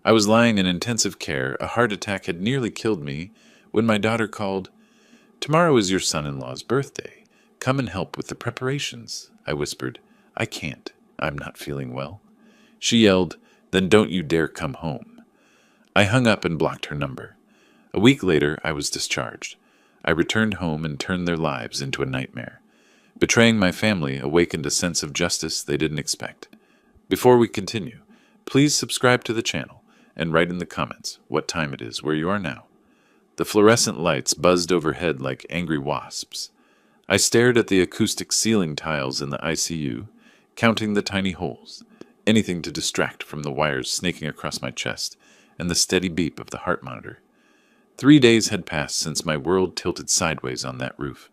I was lying in intensive care. A heart attack had nearly killed me when my daughter called. "Tomorrow is your son-in-law's birthday. Come and help with the preparations," I whispered. "I can't. I'm not feeling well." She yelled, "Then don't you dare come home." I hung up and blocked her number. A week later, I was discharged. I returned home and turned their lives into a nightmare. Betraying my family awakened a sense of justice they didn't expect. Before we continue, please subscribe to the channel and write in the comments what time it is where you are now. The fluorescent lights buzzed overhead like angry wasps. I stared at the acoustic ceiling tiles in the ICU, counting the tiny holes, anything to distract from the wires snaking across my chest and the steady beep of the heart monitor. 3 days had passed since my world tilted sideways on that roof.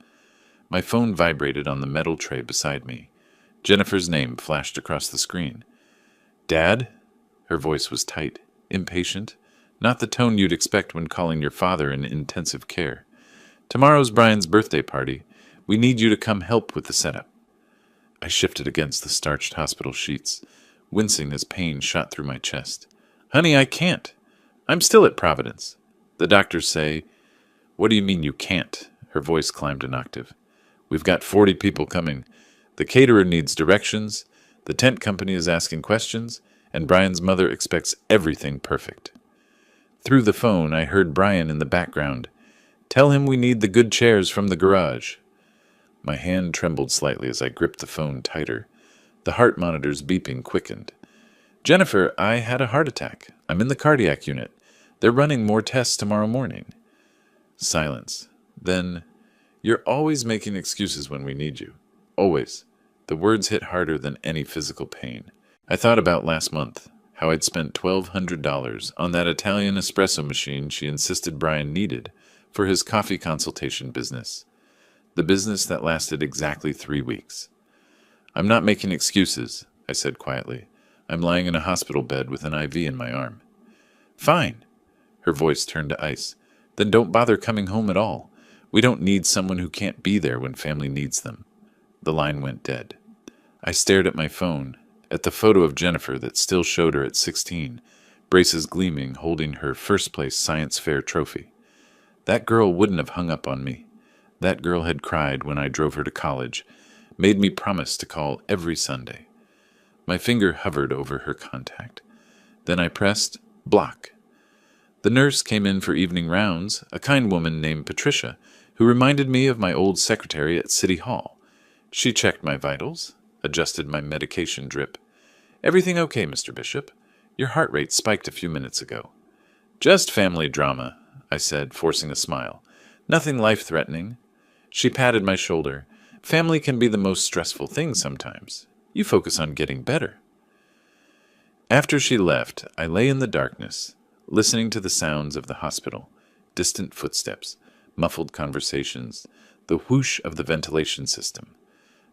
My phone vibrated on the metal tray beside me. Jennifer's name flashed across the screen. "Dad?" Her voice was tight, impatient, not the tone you'd expect when calling your father in intensive care. "Tomorrow's Brian's birthday party. We need you to come help with the setup." I shifted against the starched hospital sheets, wincing as pain shot through my chest. "Honey, I can't. I'm still at Providence. The doctors say—" "What do you mean you can't?" Her voice climbed an octave. "We've got 40 people coming. The caterer needs directions, the tent company is asking questions, and Brian's mother expects everything perfect." Through the phone, I heard Brian in the background. "Tell him we need the good chairs from the garage." My hand trembled slightly as I gripped the phone tighter. The heart monitor's beeping quickened. "Jennifer, I had a heart attack. I'm in the cardiac unit. They're running more tests tomorrow morning." Silence. Then, "You're always making excuses when we need you. Always." The words hit harder than any physical pain. I thought about last month, how I'd spent $1,200 on that Italian espresso machine she insisted Brian needed for his coffee consultation business. The business that lasted exactly 3 weeks. "I'm not making excuses," I said quietly. "I'm lying in a hospital bed with an IV in my arm." "Fine." Her voice turned to ice. "Then don't bother coming home at all. We don't need someone who can't be there when family needs them." The line went dead. I stared at my phone, at the photo of Jennifer that still showed her at 16, braces gleaming, holding her first-place science fair trophy. That girl wouldn't have hung up on me. That girl had cried when I drove her to college, made me promise to call every Sunday. My finger hovered over her contact. Then I pressed block. The nurse came in for evening rounds, a kind woman named Patricia, who reminded me of my old secretary at City Hall. She checked my vitals, adjusted my medication drip. "Everything okay, Mr. Bishop? Your heart rate spiked a few minutes ago." "Just family drama," I said, forcing a smile. "Nothing life-threatening." She patted my shoulder. "Family can be the most stressful thing sometimes. You focus on getting better." After she left, I lay in the darkness, listening to the sounds of the hospital, distant footsteps, muffled conversations, the whoosh of the ventilation system.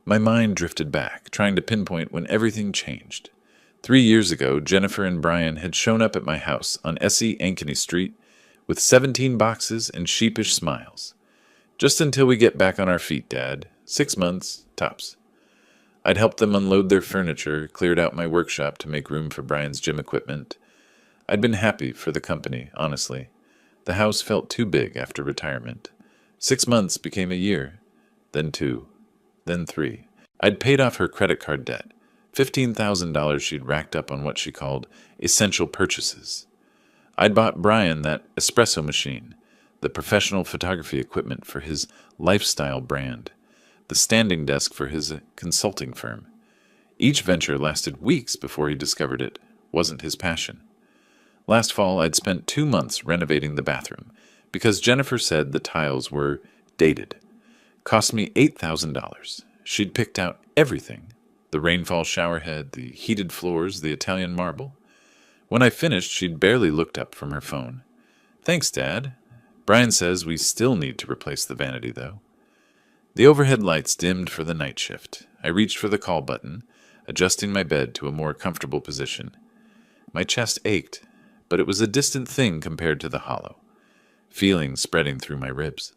My mind drifted back, trying to pinpoint when everything changed. 3 years ago, Jennifer and Brian had shown up at my house on S.E. Ankeny Street with 17 boxes and sheepish smiles. "Just until we get back on our feet, Dad. 6 months, tops." I'd helped them unload their furniture, cleared out my workshop to make room for Brian's gym equipment. I'd been happy for the company, honestly. The house felt too big after retirement. 6 months became a year, then 2, then 3. I'd paid off her credit card debt, $15,000 she'd racked up on what she called essential purchases. I'd bought Brian that espresso machine, the professional photography equipment for his lifestyle brand, the standing desk for his consulting firm. Each venture lasted weeks before he discovered it wasn't his passion. Last fall, I'd spent 2 months renovating the bathroom because Jennifer said the tiles were dated. Cost me $8,000. She'd picked out everything: the rainfall showerhead, the heated floors, the Italian marble. When I finished, she'd barely looked up from her phone. "Thanks, Dad. Brian says we still need to replace the vanity, though." The overhead lights dimmed for the night shift. I reached for the call button, adjusting my bed to a more comfortable position. My chest ached, but it was a distant thing compared to the hollow. Feelings spreading through my ribs.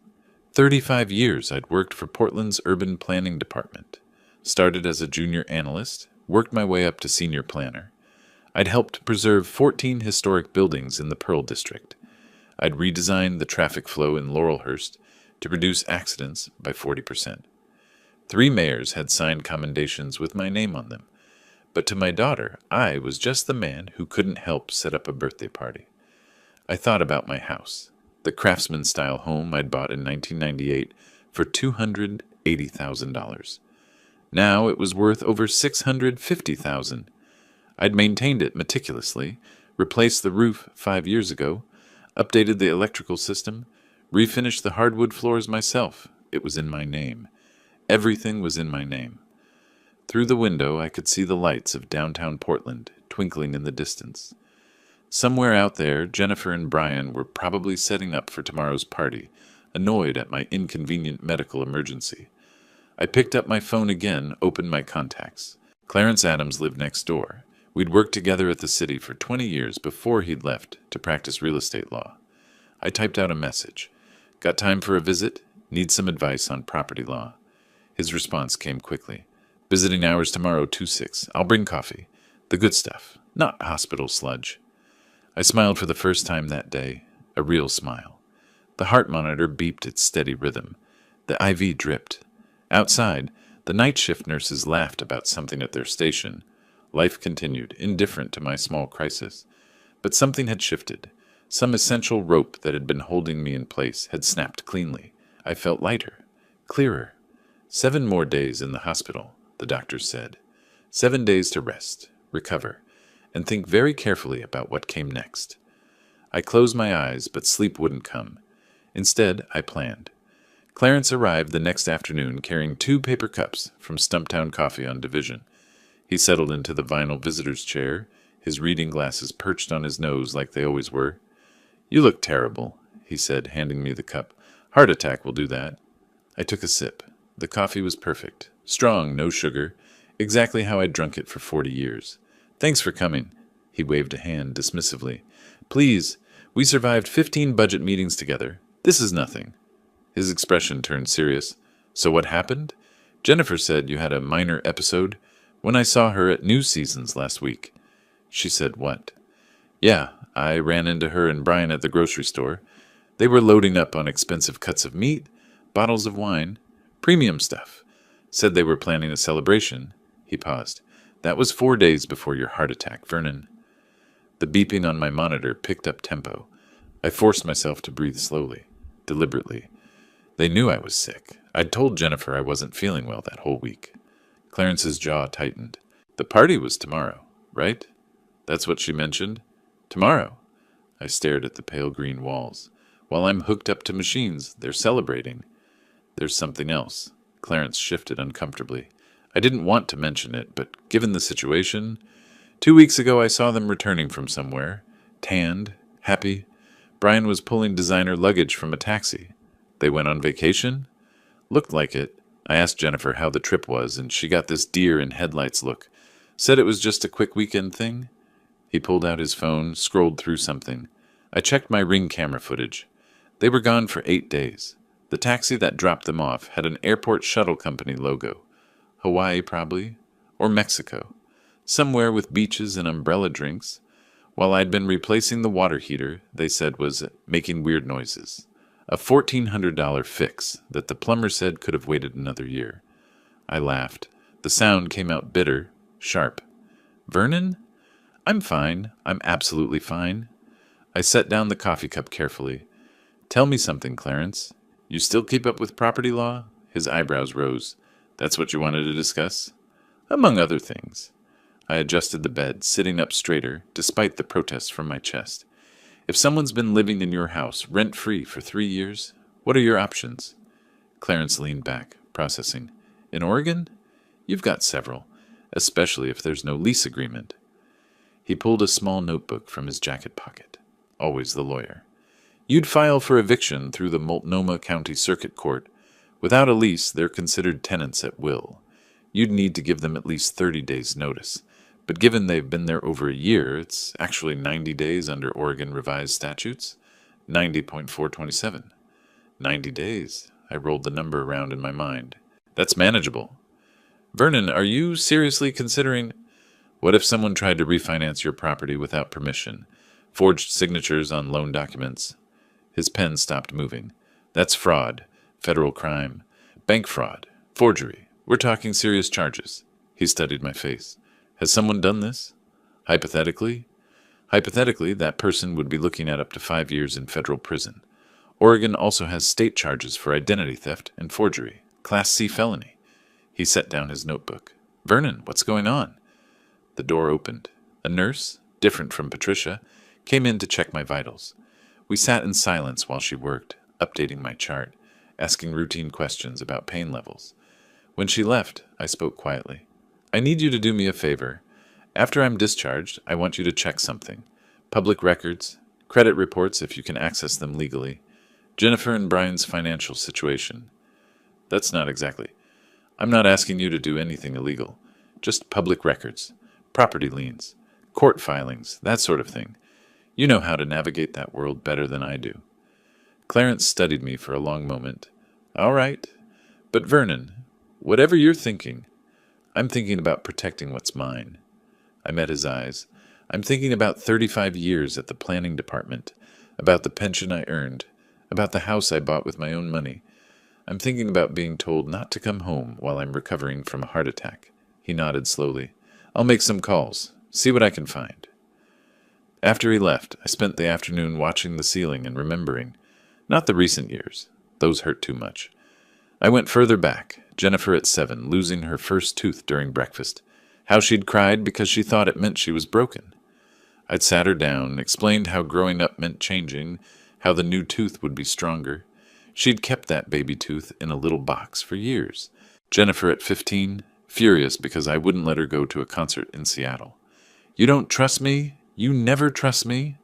35 years I'd worked for Portland's urban planning department. Started as a junior analyst, worked my way up to senior planner. I'd helped preserve 14 historic buildings in the Pearl District. I'd redesigned the traffic flow in Laurelhurst to reduce accidents by 40%. 3 mayors had signed commendations with my name on them, but to my daughter, I was just the man who couldn't help set up a birthday party. I thought about my house, the craftsman-style home I'd bought in 1998 for $280,000. Now it was worth over $650,000. I'd maintained it meticulously, replaced the roof 5 years ago, updated the electrical system, refinished the hardwood floors myself. It was in my name. Everything was in my name. Through the window I could see the lights of downtown Portland twinkling in the distance. Somewhere out there, Jennifer and Brian were probably setting up for tomorrow's party, annoyed at my inconvenient medical emergency. I picked up my phone again, opened my contacts. Clarence Adams lived next door. We'd worked together at the city for 20 years before he'd left to practice real estate law. I typed out a message. Got time for a visit? Need some advice on property law. His response came quickly. Visiting hours tomorrow, 2-6. I'll bring coffee. The good stuff, not hospital sludge. I smiled for the first time that day, a real smile. The heart monitor beeped its steady rhythm. The IV dripped. Outside, the night shift nurses laughed about something at their station. Life continued, indifferent to my small crisis. But something had shifted. Some essential rope that had been holding me in place had snapped cleanly. I felt lighter, clearer. 7 more days in the hospital, the doctors said. 7 days to rest, recover, and think very carefully about what came next. I closed my eyes, but sleep wouldn't come. Instead, I planned. Clarence arrived the next afternoon carrying 2 paper cups from Stumptown Coffee on Division. He settled into the vinyl visitor's chair, his reading glasses perched on his nose like they always were. You look terrible, he said, handing me the cup. Heart attack will do that. I took a sip. The coffee was perfect. Strong, no sugar. Exactly how I'd drunk it for 40 years. Thanks for coming. He waved a hand dismissively. Please, we survived 15 budget meetings together. This is nothing. His expression turned serious. So what happened? Jennifer said you had a minor episode when I saw her at New Seasons last week. She said what? Yeah, I ran into her and Brian at the grocery store. They were loading up on expensive cuts of meat, bottles of wine, premium stuff. Said they were planning a celebration. He paused. That was 4 days before your heart attack, Vernon. The beeping on my monitor picked up tempo. I forced myself to breathe slowly, deliberately. They knew I was sick. I'd told Jennifer I wasn't feeling well that whole week. Clarence's jaw tightened. The party was tomorrow, right? That's what she mentioned? Tomorrow. I stared at the pale green walls. While I'm hooked up to machines, they're celebrating. There's something else. Clarence shifted uncomfortably. I didn't want to mention it, but given the situation, 2 weeks ago I saw them returning from somewhere. Tanned, happy. Brian was pulling designer luggage from a taxi. They went on vacation? Looked like it. I asked Jennifer how the trip was, and she got this deer in headlights look. Said it was just a quick weekend thing. He pulled out his phone, scrolled through something. I checked my Ring camera footage. They were gone for 8 days. The taxi that dropped them off had an airport shuttle company logo. Hawaii, probably. Or Mexico. Somewhere with beaches and umbrella drinks. While I'd been replacing the water heater, they said was making weird noises. A $1,400 fix that the plumber said could have waited another year. I laughed. The sound came out bitter, sharp. Vernon? I'm fine. I'm absolutely fine. I set down the coffee cup carefully. Tell me something, Clarence. You still keep up with property law? His eyebrows rose. That's what you wanted to discuss? Among other things. I adjusted the bed, sitting up straighter, despite the protests from my chest. If someone's been living in your house, rent-free, for 3 years, what are your options? Clarence leaned back, processing. In Oregon? You've got several, especially if there's no lease agreement. He pulled a small notebook from his jacket pocket. Always the lawyer. You'd file for eviction through the Multnomah County Circuit Court. Without a lease, they're considered tenants at will. You'd need to give them at least 30 days' notice. But given they've been there over a year, it's actually 90 days under Oregon revised statutes. 90.427. 90 days. I rolled the number around in my mind. That's manageable. Vernon, are you seriously considering... What if someone tried to refinance your property without permission, forged signatures on loan documents? His pen stopped moving. That's fraud, federal crime, bank fraud, forgery. We're talking serious charges. He studied my face. Has someone done this? Hypothetically? Hypothetically, that person would be looking at up to 5 years in federal prison. Oregon also has state charges for identity theft and forgery. Class C felony. He set down his notebook. Vernon, what's going on? The door opened. A nurse, different from Patricia, came in to check my vitals. We sat in silence while she worked, updating my chart, asking routine questions about pain levels. When she left, I spoke quietly. I need you to do me a favor. After I'm discharged, I want you to check something. Public records, credit reports if you can access them legally, Jennifer and Brian's financial situation. That's not exactly. I'm not asking you to do anything illegal. Just public records, property liens, court filings, that sort of thing. You know how to navigate that world better than I do. Clarence studied me for a long moment. All right. But Vernon, whatever you're thinking, I'm thinking about protecting what's mine. I met his eyes. I'm thinking about 35 years at the planning department, about the pension I earned, about the house I bought with my own money. I'm thinking about being told not to come home while I'm recovering from a heart attack. He nodded slowly. I'll make some calls, see what I can find. After he left, I spent the afternoon watching the ceiling and remembering. Not the recent years. Those hurt too much. I went further back, Jennifer at 7, losing her first tooth during breakfast. How she'd cried because she thought it meant she was broken. I'd sat her down, explained how growing up meant changing, how the new tooth would be stronger. She'd kept that baby tooth in a little box for years. Jennifer at 15, furious because I wouldn't let her go to a concert in Seattle. You don't trust me? You never trust me?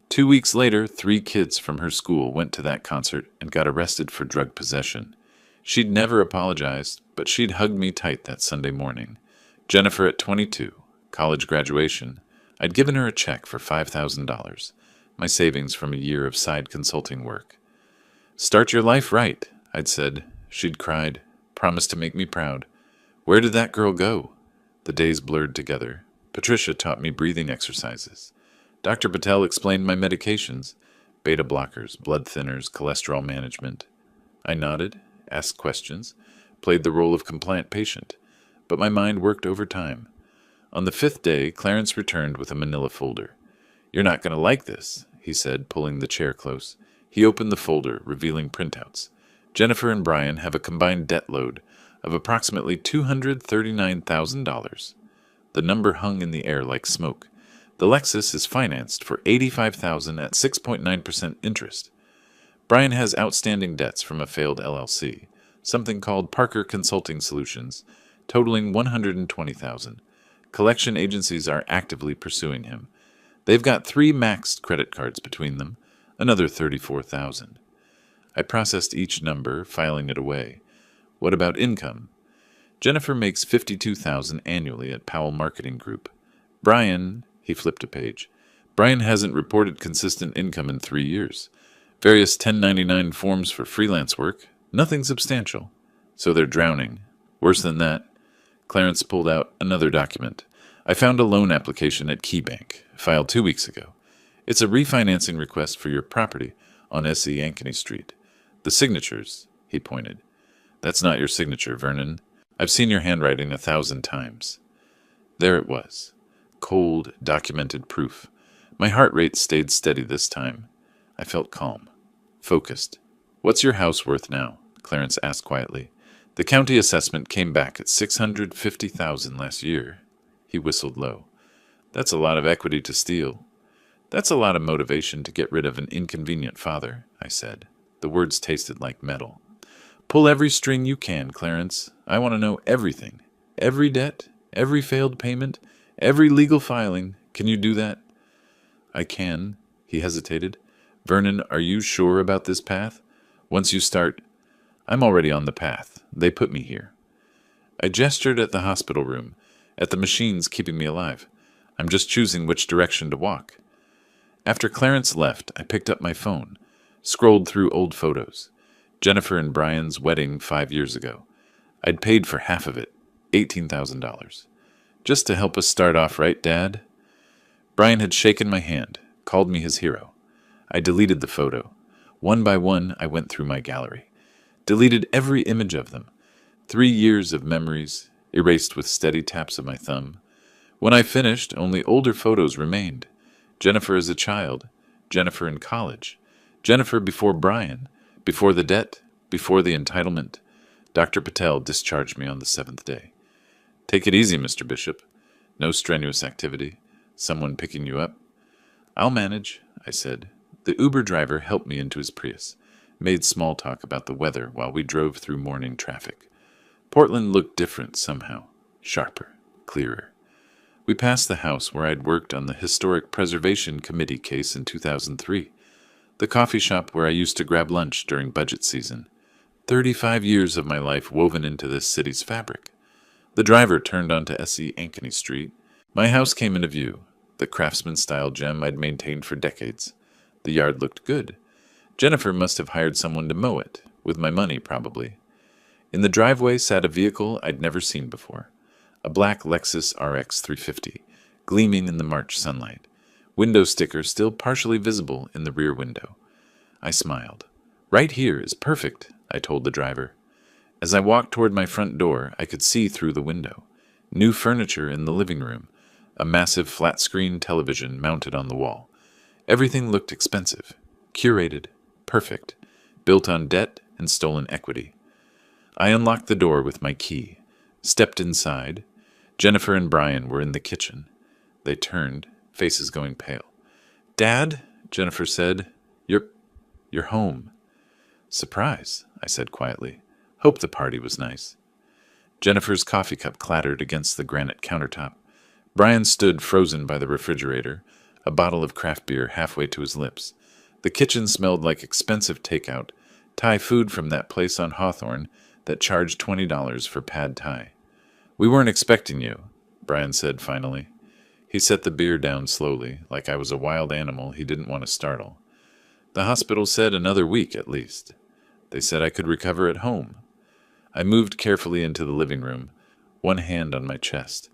2 weeks later, 3 kids from her school went to that concert and got arrested for drug possession. She'd never apologized, but she'd hugged me tight that Sunday morning. Jennifer at 22, college graduation. I'd given her a check for $5,000, my savings from a year of side consulting work. Start your life right, I'd said. She'd cried, promised to make me proud. Where did that girl go? The days blurred together. Patricia taught me breathing exercises. Dr. Patel explained my medications, beta blockers, blood thinners, cholesterol management. I nodded, asked questions, played the role of compliant patient, but my mind worked overtime. On the 5th day, Clarence returned with a manila folder. You're not going to like this, he said, pulling the chair close. He opened the folder, revealing printouts. Jennifer and Brian have a combined debt load of approximately $239,000. The number hung in the air like smoke. The Lexus is financed for $85,000 at 6.9% interest. Brian has outstanding debts from a failed LLC, something called Parker Consulting Solutions, totaling $120,000. Collection agencies are actively pursuing him. They've got 3 maxed credit cards between them, another $34,000. I processed each number, filing it away. What about income? Jennifer makes $52,000 annually at Powell Marketing Group. Brian, he flipped a page. Brian hasn't reported consistent income in 3 years. Various 1099 forms for freelance work. Nothing substantial. So they're drowning. Worse than that. Clarence pulled out another document. I found a loan application at KeyBank, filed 2 weeks ago. It's a refinancing request for your property on S.E. Ankeny Street. The signatures, he pointed. That's not your signature, Vernon. I've seen your handwriting 1,000 times. There it was. Cold, documented proof. My heart rate stayed steady this time. I felt calm, focused. What's your house worth now? Clarence asked quietly. The county assessment came back at $650,000 last year. He whistled low. That's a lot of equity to steal. That's a lot of motivation to get rid of an inconvenient father, I said. The words tasted like metal. Pull every string you can, Clarence. I want to know everything. Every debt, every failed payment, every legal filing. Can you do that? I can, he hesitated. Vernon, are you sure about this path? Once you start, I'm already on the path. They put me here. I gestured at the hospital room, at the machines keeping me alive. I'm just choosing which direction to walk. After Clarence left, I picked up my phone, scrolled through old photos. Jennifer and Brian's wedding 5 years ago. I'd paid for half of it, $18,000. Just to help us start off right, Dad? Brian had shaken my hand, called me his hero. I deleted the photo. One by one, I went through my gallery. Deleted every image of them. 3 years of memories, erased with steady taps of my thumb. When I finished, only older photos remained. Jennifer as a child, Jennifer in college, Jennifer before Brian, before the debt, before the entitlement. Dr. Patel discharged me on the 7th day. Take it easy, Mr. Bishop. No strenuous activity. Someone picking you up. I'll manage, I said. The Uber driver helped me into his Prius, made small talk about the weather while we drove through morning traffic. Portland looked different somehow, sharper, clearer. We passed the house where I'd worked on the Historic Preservation Committee case in 2003, the coffee shop where I used to grab lunch during budget season. 35 years of my life woven into this city's fabric. The driver turned onto S.E. Ankeny Street. My house came into view, the craftsman-style gem I'd maintained for decades. The yard looked good. Jennifer must have hired someone to mow it, with my money probably. In the driveway sat a vehicle I'd never seen before, a black Lexus RX 350, gleaming in the March sunlight, window sticker still partially visible in the rear window. I smiled. Right here is perfect, I told the driver. As I walked toward my front door, I could see through the window. New furniture in the living room, a massive flat-screen television mounted on the wall. Everything looked expensive, curated, perfect, built on debt and stolen equity. I unlocked the door with my key, stepped inside. Jennifer and Brian were in the kitchen. They turned, faces going pale. Dad, Jennifer said, You're home. Surprise, I said quietly. Hope the party was nice. Jennifer's coffee cup clattered against the granite countertop. Brian stood frozen by the refrigerator, a bottle of craft beer halfway to his lips. The kitchen smelled like expensive takeout, Thai food from that place on Hawthorne that charged $20 for pad Thai. We weren't expecting you, Brian said finally. He set the beer down slowly, like I was a wild animal he didn't want to startle. The hospital said another week at least. They said I could recover at home. I moved carefully into the living room, one hand on my chest.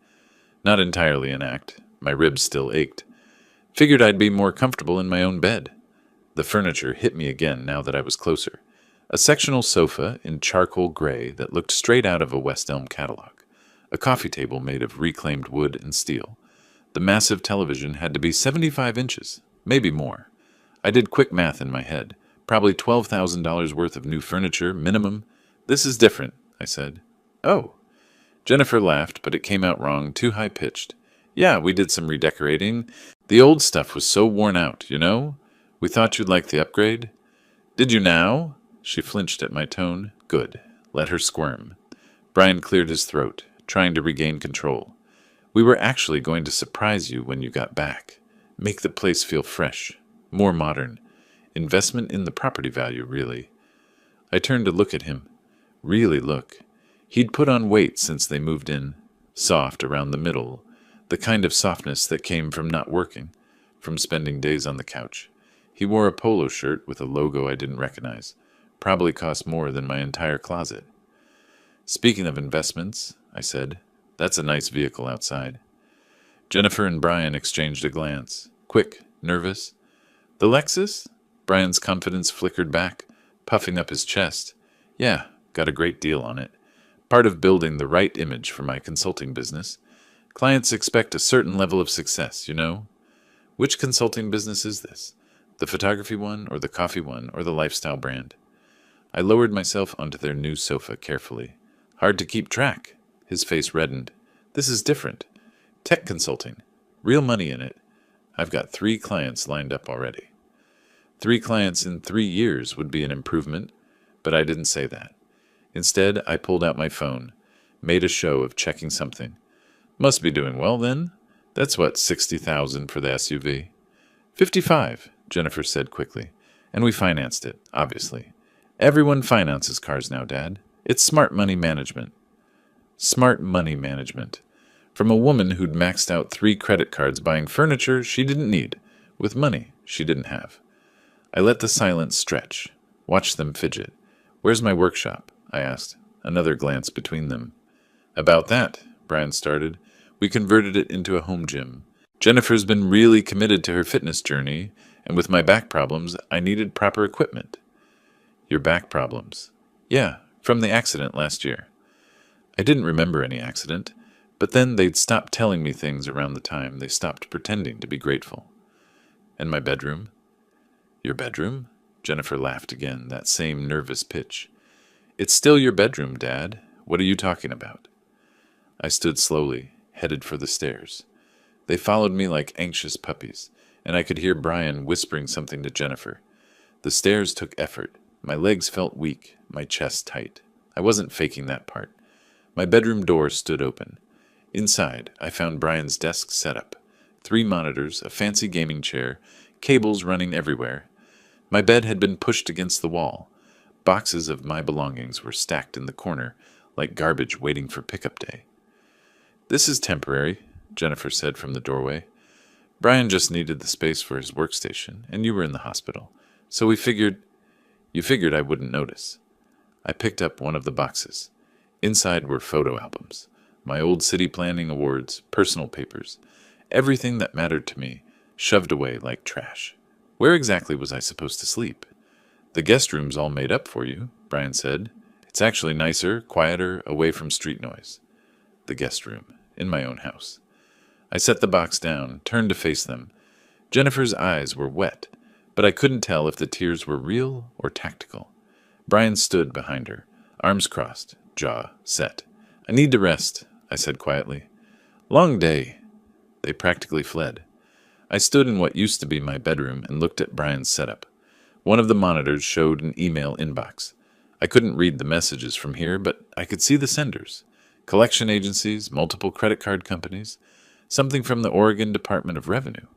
Not entirely an act. My ribs still ached. Figured I'd be more comfortable in my own bed. The furniture hit me again now that I was closer. A sectional sofa in charcoal gray that looked straight out of a West Elm catalog. A coffee table made of reclaimed wood and steel. The massive television had to be 75 inches, maybe more. I did quick math in my head. Probably $12,000 worth of new furniture, minimum. This is different, I said. Oh. Jennifer laughed, but it came out wrong, too high-pitched. Yeah, we did some redecorating. The old stuff was so worn out, you know? We thought you'd like the upgrade. Did you now? She flinched at my tone. Good. Let her squirm. Brian cleared his throat, trying to regain control. We were actually going to surprise you when you got back. Make the place feel fresh, more modern. Investment in the property value, really. I turned to look at him. Really look. He'd put on weight since they moved in. Soft around the middle. The kind of softness that came from not working, from spending days on the couch. He wore a polo shirt with a logo I didn't recognize. Probably cost more than my entire closet. Speaking of investments, I said, that's a nice vehicle outside. Jennifer and Brian exchanged a glance. Quick, nervous. The Lexus? Brian's confidence flickered back, puffing up his chest. Yeah, got a great deal on it. Part of building the right image for my consulting business. Clients expect a certain level of success, you know? Which consulting business is this? The photography one, or the coffee one, or the lifestyle brand? I lowered myself onto their new sofa carefully. Hard to keep track. His face reddened. This is different. Tech consulting. Real money in it. I've got 3 clients lined up already. 3 clients in 3 years would be an improvement, but I didn't say that. Instead, I pulled out my phone, made a show of checking something. Must be doing well, then. That's what, $60,000 for the SUV? 55, Jennifer said quickly. And we financed it, obviously. Everyone finances cars now, Dad. It's smart money management. Smart money management. From a woman who'd maxed out 3 credit cards buying furniture she didn't need, with money she didn't have. I let the silence stretch, watched them fidget. Where's my workshop? I asked, another glance between them. About that, Brian started. We converted it into a home gym. Jennifer's been really committed to her fitness journey, and with my back problems, I needed proper equipment. Your back problems? Yeah, from the accident last year. I didn't remember any accident, but then they'd stopped telling me things around the time they stopped pretending to be grateful. And my bedroom? Your bedroom? Jennifer laughed again, that same nervous pitch. It's still your bedroom, Dad. What are you talking about? I stood slowly, headed for the stairs. They followed me like anxious puppies, and I could hear Brian whispering something to Jennifer. The stairs took effort. My legs felt weak, my chest tight. I wasn't faking that part. My bedroom door stood open. Inside, I found Brian's desk set up. 3 monitors, a fancy gaming chair, cables running everywhere. My bed had been pushed against the wall. Boxes of my belongings were stacked in the corner, like garbage waiting for pickup day. This is temporary, Jennifer said from the doorway. Brian just needed the space for his workstation, and you were in the hospital. So we figured... You figured I wouldn't notice. I picked up one of the boxes. Inside were photo albums, my old city planning awards, personal papers, everything that mattered to me, shoved away like trash. Where exactly was I supposed to sleep? The guest room's all made up for you, Brian said. It's actually nicer, quieter, away from street noise. The guest room, in my own house. I set the box down, turned to face them. Jennifer's eyes were wet, but I couldn't tell if the tears were real or tactical. Brian stood behind her, arms crossed, jaw set. I need to rest, I said quietly. Long day. They practically fled. I stood in what used to be my bedroom and looked at Brian's setup. One of the monitors showed an email inbox. I couldn't read the messages from here, but I could see the senders. Collection agencies, multiple credit card companies, something from the Oregon Department of Revenue.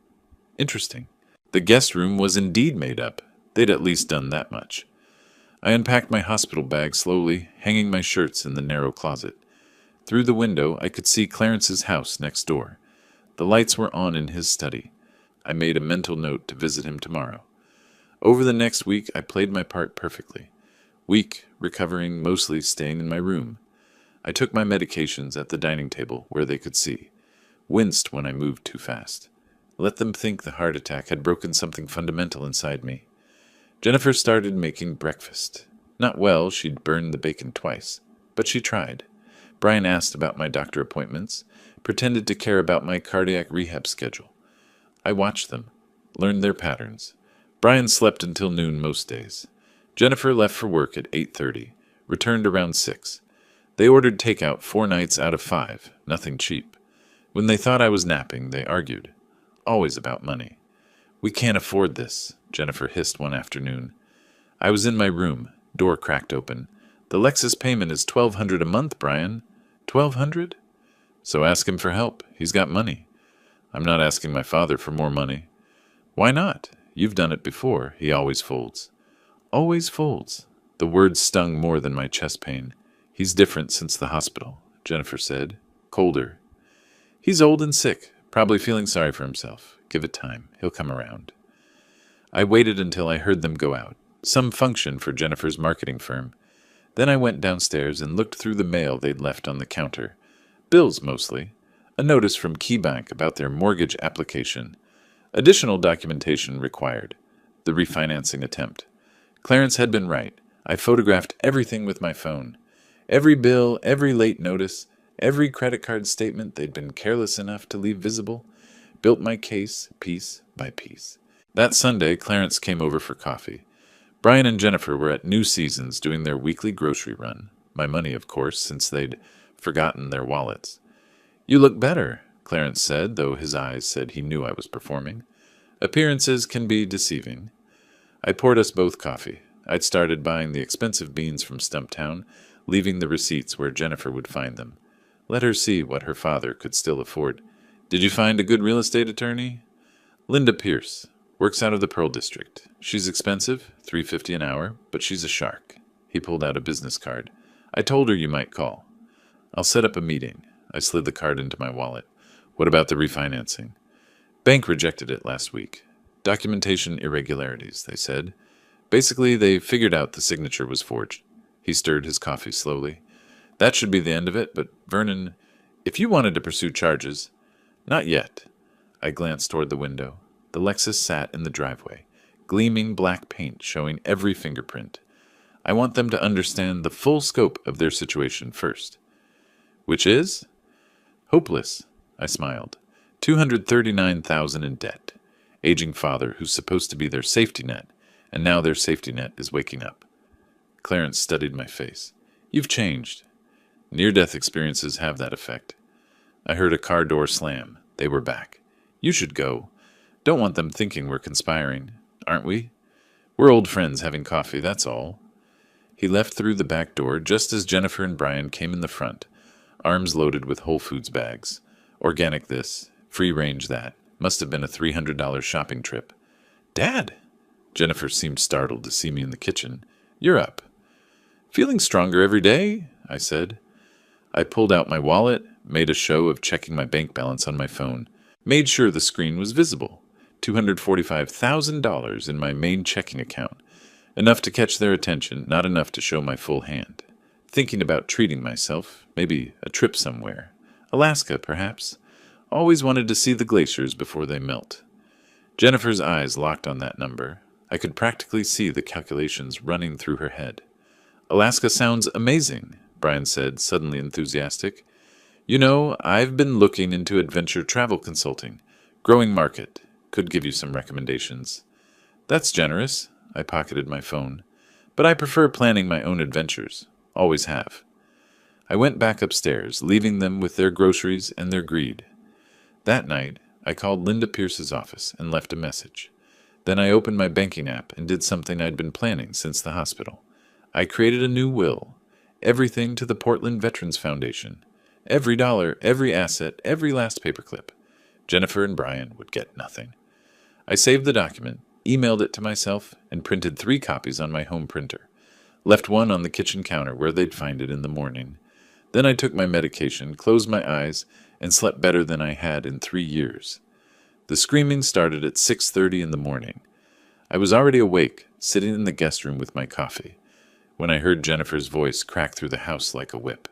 Interesting. The guest room was indeed made up. They'd at least done that much. I unpacked my hospital bag slowly, hanging my shirts in the narrow closet. Through the window, I could see Clarence's house next door. The lights were on in his study. I made a mental note to visit him tomorrow. Over the next week, I played my part perfectly. Weak, recovering, mostly staying in my room. I took my medications at the dining table where they could see. Winced when I moved too fast. Let them think the heart attack had broken something fundamental inside me. Jennifer started making breakfast. Not well, she'd burned the bacon twice, but she tried. Brian asked about my doctor appointments, pretended to care about my cardiac rehab schedule. I watched them, learned their patterns. Brian slept until noon most days. Jennifer left for work at 8:30, returned around 6. They ordered takeout 4 nights out of 5, nothing cheap. When they thought I was napping, they argued. Always about money. We can't afford this, Jennifer hissed one afternoon. I was in my room, door cracked open. The Lexus payment is $1,200 a month, Brian. $1,200? So ask him for help. He's got money. I'm not asking my father for more money. Why not? You've done it before. He always folds. Always folds. The words stung more than my chest pain. He's different since the hospital, Jennifer said. Colder. He's old and sick, probably feeling sorry for himself. Give it time. He'll come around. I waited until I heard them go out. Some function for Jennifer's marketing firm. Then I went downstairs and looked through the mail they'd left on the counter. Bills, mostly. A notice from KeyBank about their mortgage application. Additional documentation required. The refinancing attempt. Clarence had been right. I photographed everything with my phone. Every bill, every late notice, every credit card statement they'd been careless enough to leave visible. Built my case, piece by piece. That Sunday, Clarence came over for coffee. Brian and Jennifer were at New Seasons doing their weekly grocery run. My money, of course, since they'd forgotten their wallets. You look better, Clarence said, though his eyes said he knew I was performing. Appearances can be deceiving. I poured us both coffee. I'd started buying the expensive beans from Stumptown, leaving the receipts where Jennifer would find them. Let her see what her father could still afford. Did you find a good real estate attorney? Linda Pierce. Works out of the Pearl District. She's expensive, $3.50 an hour, but she's a shark. He pulled out a business card. I told her you might call. I'll set up a meeting. I slid the card into my wallet. What about the refinancing? Bank rejected it last week. Documentation irregularities, they said. Basically, they figured out the signature was forged. He stirred his coffee slowly. That should be the end of it, but Vernon, If you wanted to pursue charges, not yet. I glanced toward the window. The Lexus sat in the driveway, gleaming black paint showing every fingerprint. I want them to understand the full scope of their situation first. Which is? Hopeless, I smiled. $239,000 in debt. Aging father who's supposed to be their safety net, and now their safety net is waking up. Clarence studied my face. You've changed. Near-death experiences have that effect. I heard a car door slam. They were back. You should go. Don't want them thinking we're conspiring, aren't we? We're old friends having coffee, that's all. He left through the back door just as Jennifer and Brian came in the front, arms loaded with Whole Foods bags. Organic this, free range that. Must have been a $300 shopping trip. Dad! Jennifer seemed startled to see me in the kitchen. You're up. Feeling stronger every day, I said. I pulled out my wallet, made a show of checking my bank balance on my phone, made sure the screen was visible. $245,000 in my main checking account. Enough to catch their attention, not enough to show my full hand. Thinking about treating myself, maybe a trip somewhere. Alaska, perhaps. Always wanted to see the glaciers before they melt. Jennifer's eyes locked on that number. I could practically see the calculations running through her head. Alaska sounds amazing, Brian said, suddenly enthusiastic. You know, I've been looking into adventure travel consulting. Growing market. Could give you some recommendations. That's generous. I pocketed my phone. But I prefer planning my own adventures. Always have. I went back upstairs, leaving them with their groceries and their greed. That night, I called Linda Pierce's office and left a message. Then I opened my banking app and did something I'd been planning since the hospital. I created a new will. Everything to the Portland Veterans Foundation. Every dollar, every asset, every last paperclip. Jennifer and Brian would get nothing. I saved the document, emailed it to myself, and printed 3 copies on my home printer. Left one on the kitchen counter where they'd find it in the morning. Then I took my medication, closed my eyes, and slept better than I had in 3 years. The screaming started at 6:30 in the morning. I was already awake, sitting in the guest room with my coffee, when I heard Jennifer's voice crack through the house like a whip.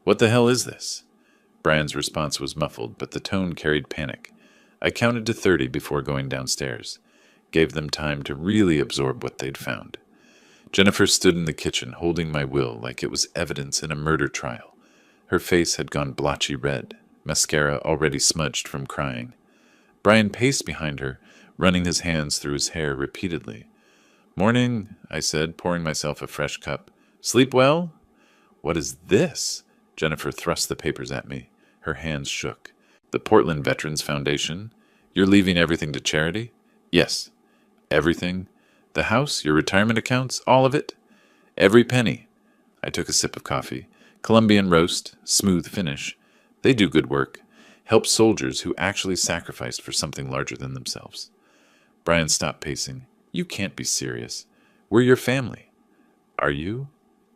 What the hell is this? Brian's response was muffled, but the tone carried panic. I counted to 30 before going downstairs, gave them time to really absorb what they'd found. Jennifer stood in the kitchen holding my will like it was evidence in a murder trial. Her face had gone blotchy red, mascara already smudged from crying. Brian paced behind her, running his hands through his hair repeatedly. Morning, I said, pouring myself a fresh cup. Sleep well? What is this? Jennifer thrust the papers at me. Her hands shook. The Portland Veterans Foundation? You're leaving everything to charity? Yes. Everything? The house, your retirement accounts, all of it? Every penny. I took a sip of coffee. Colombian roast, smooth finish. They do good work. Help soldiers who actually sacrificed for something larger than themselves. Brian stopped pacing. You can't be serious. We're your family. Are you?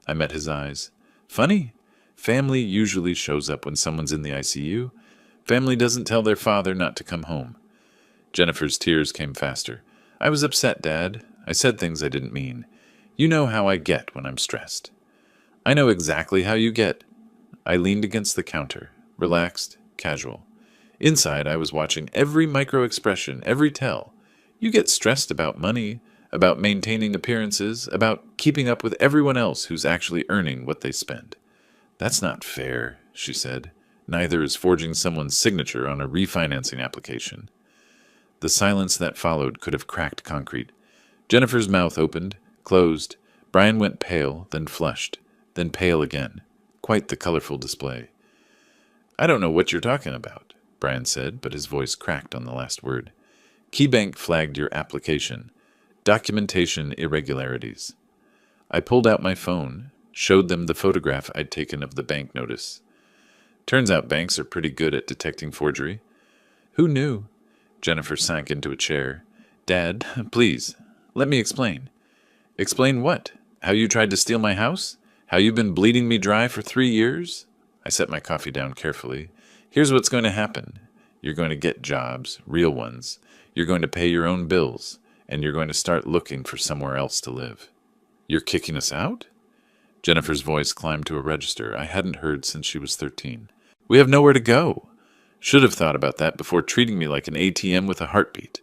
I met his eyes. Funny. Family usually shows up when someone's in the ICU. Family doesn't tell their father not to come home. Jennifer's tears came faster. I was upset, Dad. I said things I didn't mean. You know how I get when I'm stressed. I know exactly how you get. I leaned against the counter, relaxed, casual. Inside, I was watching every micro-expression, every tell. You get stressed about money, about maintaining appearances, about keeping up with everyone else who's actually earning what they spend. That's not fair, she said. Neither is forging someone's signature on a refinancing application. The silence that followed could have cracked concrete. Jennifer's mouth opened, closed. Brian went pale, then flushed, then pale again. Quite the colorful display. I don't know what you're talking about, Brian said, but his voice cracked on the last word. KeyBank flagged your application. Documentation irregularities. I pulled out my phone, showed them the photograph I'd taken of the bank notice. Turns out banks are pretty good at detecting forgery. Who knew? Jennifer sank into a chair. Dad, please, let me explain. Explain what? How you tried to steal my house? How you've been bleeding me dry for 3 years? I set my coffee down carefully. Here's what's going to happen. You're going to get jobs, real ones. You're going to pay your own bills, and you're going to start looking for somewhere else to live. You're kicking us out? Jennifer's voice climbed to a register I hadn't heard since she was 13. We have nowhere to go. Should have thought about that before treating me like an ATM with a heartbeat.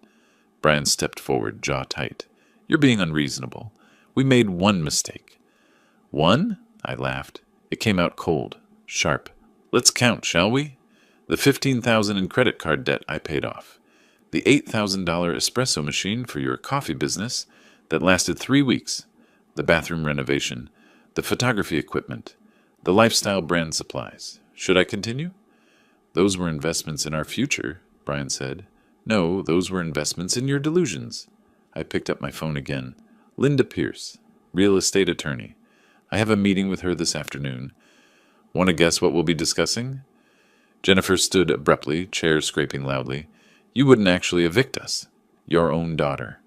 Brian stepped forward, jaw tight. You're being unreasonable. We made one mistake. One? I laughed. It came out cold, sharp. Let's count, shall we? The $15,000 in credit card debt I paid off. The $8,000 espresso machine for your coffee business that lasted 3 weeks. The bathroom renovation. The photography equipment. The lifestyle brand supplies. Should I continue? Those were investments in our future, Brian said. No, those were investments in your delusions. I picked up my phone again. Linda Pierce, real estate attorney. I have a meeting with her this afternoon. Want to guess what we'll be discussing? Jennifer stood abruptly, chair scraping loudly. You wouldn't actually evict us. Your own daughter.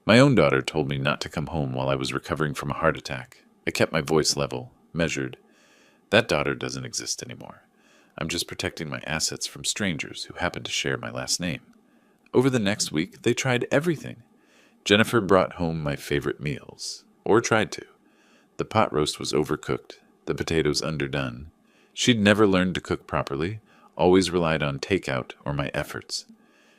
My own daughter told me not to come home while I was recovering from a heart attack. I kept my voice level, measured. That daughter doesn't exist anymore. I'm just protecting my assets from strangers who happen to share my last name. Over the next week, they tried everything. Jennifer brought home my favorite meals, or tried to. The pot roast was overcooked, the potatoes underdone. She'd never learned to cook properly, always relied on takeout or my efforts.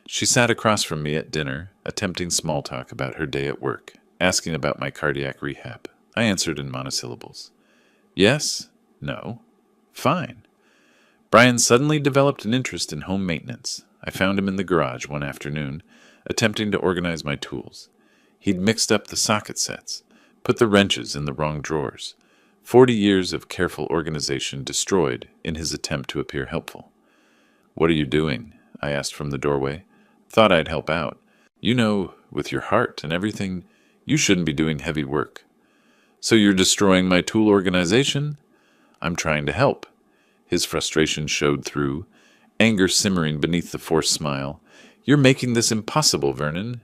She sat across from me at dinner, attempting small talk about her day at work, asking about my cardiac rehab. I answered in monosyllables. Yes, no, fine. Brian suddenly developed an interest in home maintenance. I found him in the garage one afternoon, attempting to organize my tools. He'd mixed up the socket sets, put the wrenches in the wrong drawers. 40 years of careful organization destroyed in his attempt to appear helpful. What are you doing? I asked from the doorway. Thought I'd help out. You know, with your heart and everything, you shouldn't be doing heavy work. So you're destroying my tool organization? I'm trying to help. His frustration showed through, anger simmering beneath the forced smile. You're making this impossible, Vernon.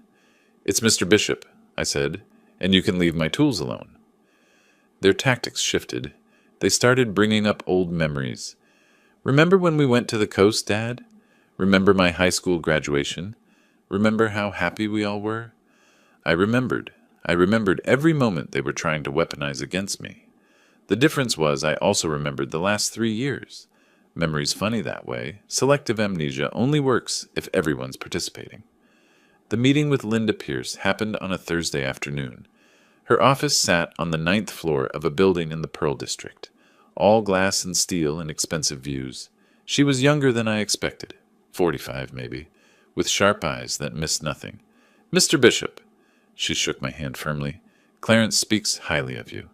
It's Mr. Bishop, I said, and you can leave my tools alone. Their tactics shifted. They started bringing up old memories. Remember when we went to the coast, Dad? Remember my high school graduation? Remember how happy we all were? I remembered. I remembered every moment they were trying to weaponize against me. The difference was I also remembered the last 3 years. Memory's funny that way. Selective amnesia only works if everyone's participating. The meeting with Linda Pierce happened on a Thursday afternoon. Her office sat on the 9th floor of a building in the Pearl District. All glass and steel and expensive views. She was younger than I expected. 45, maybe. With sharp eyes that missed nothing. Mr. Bishop. She shook my hand firmly. Clarence speaks highly of you.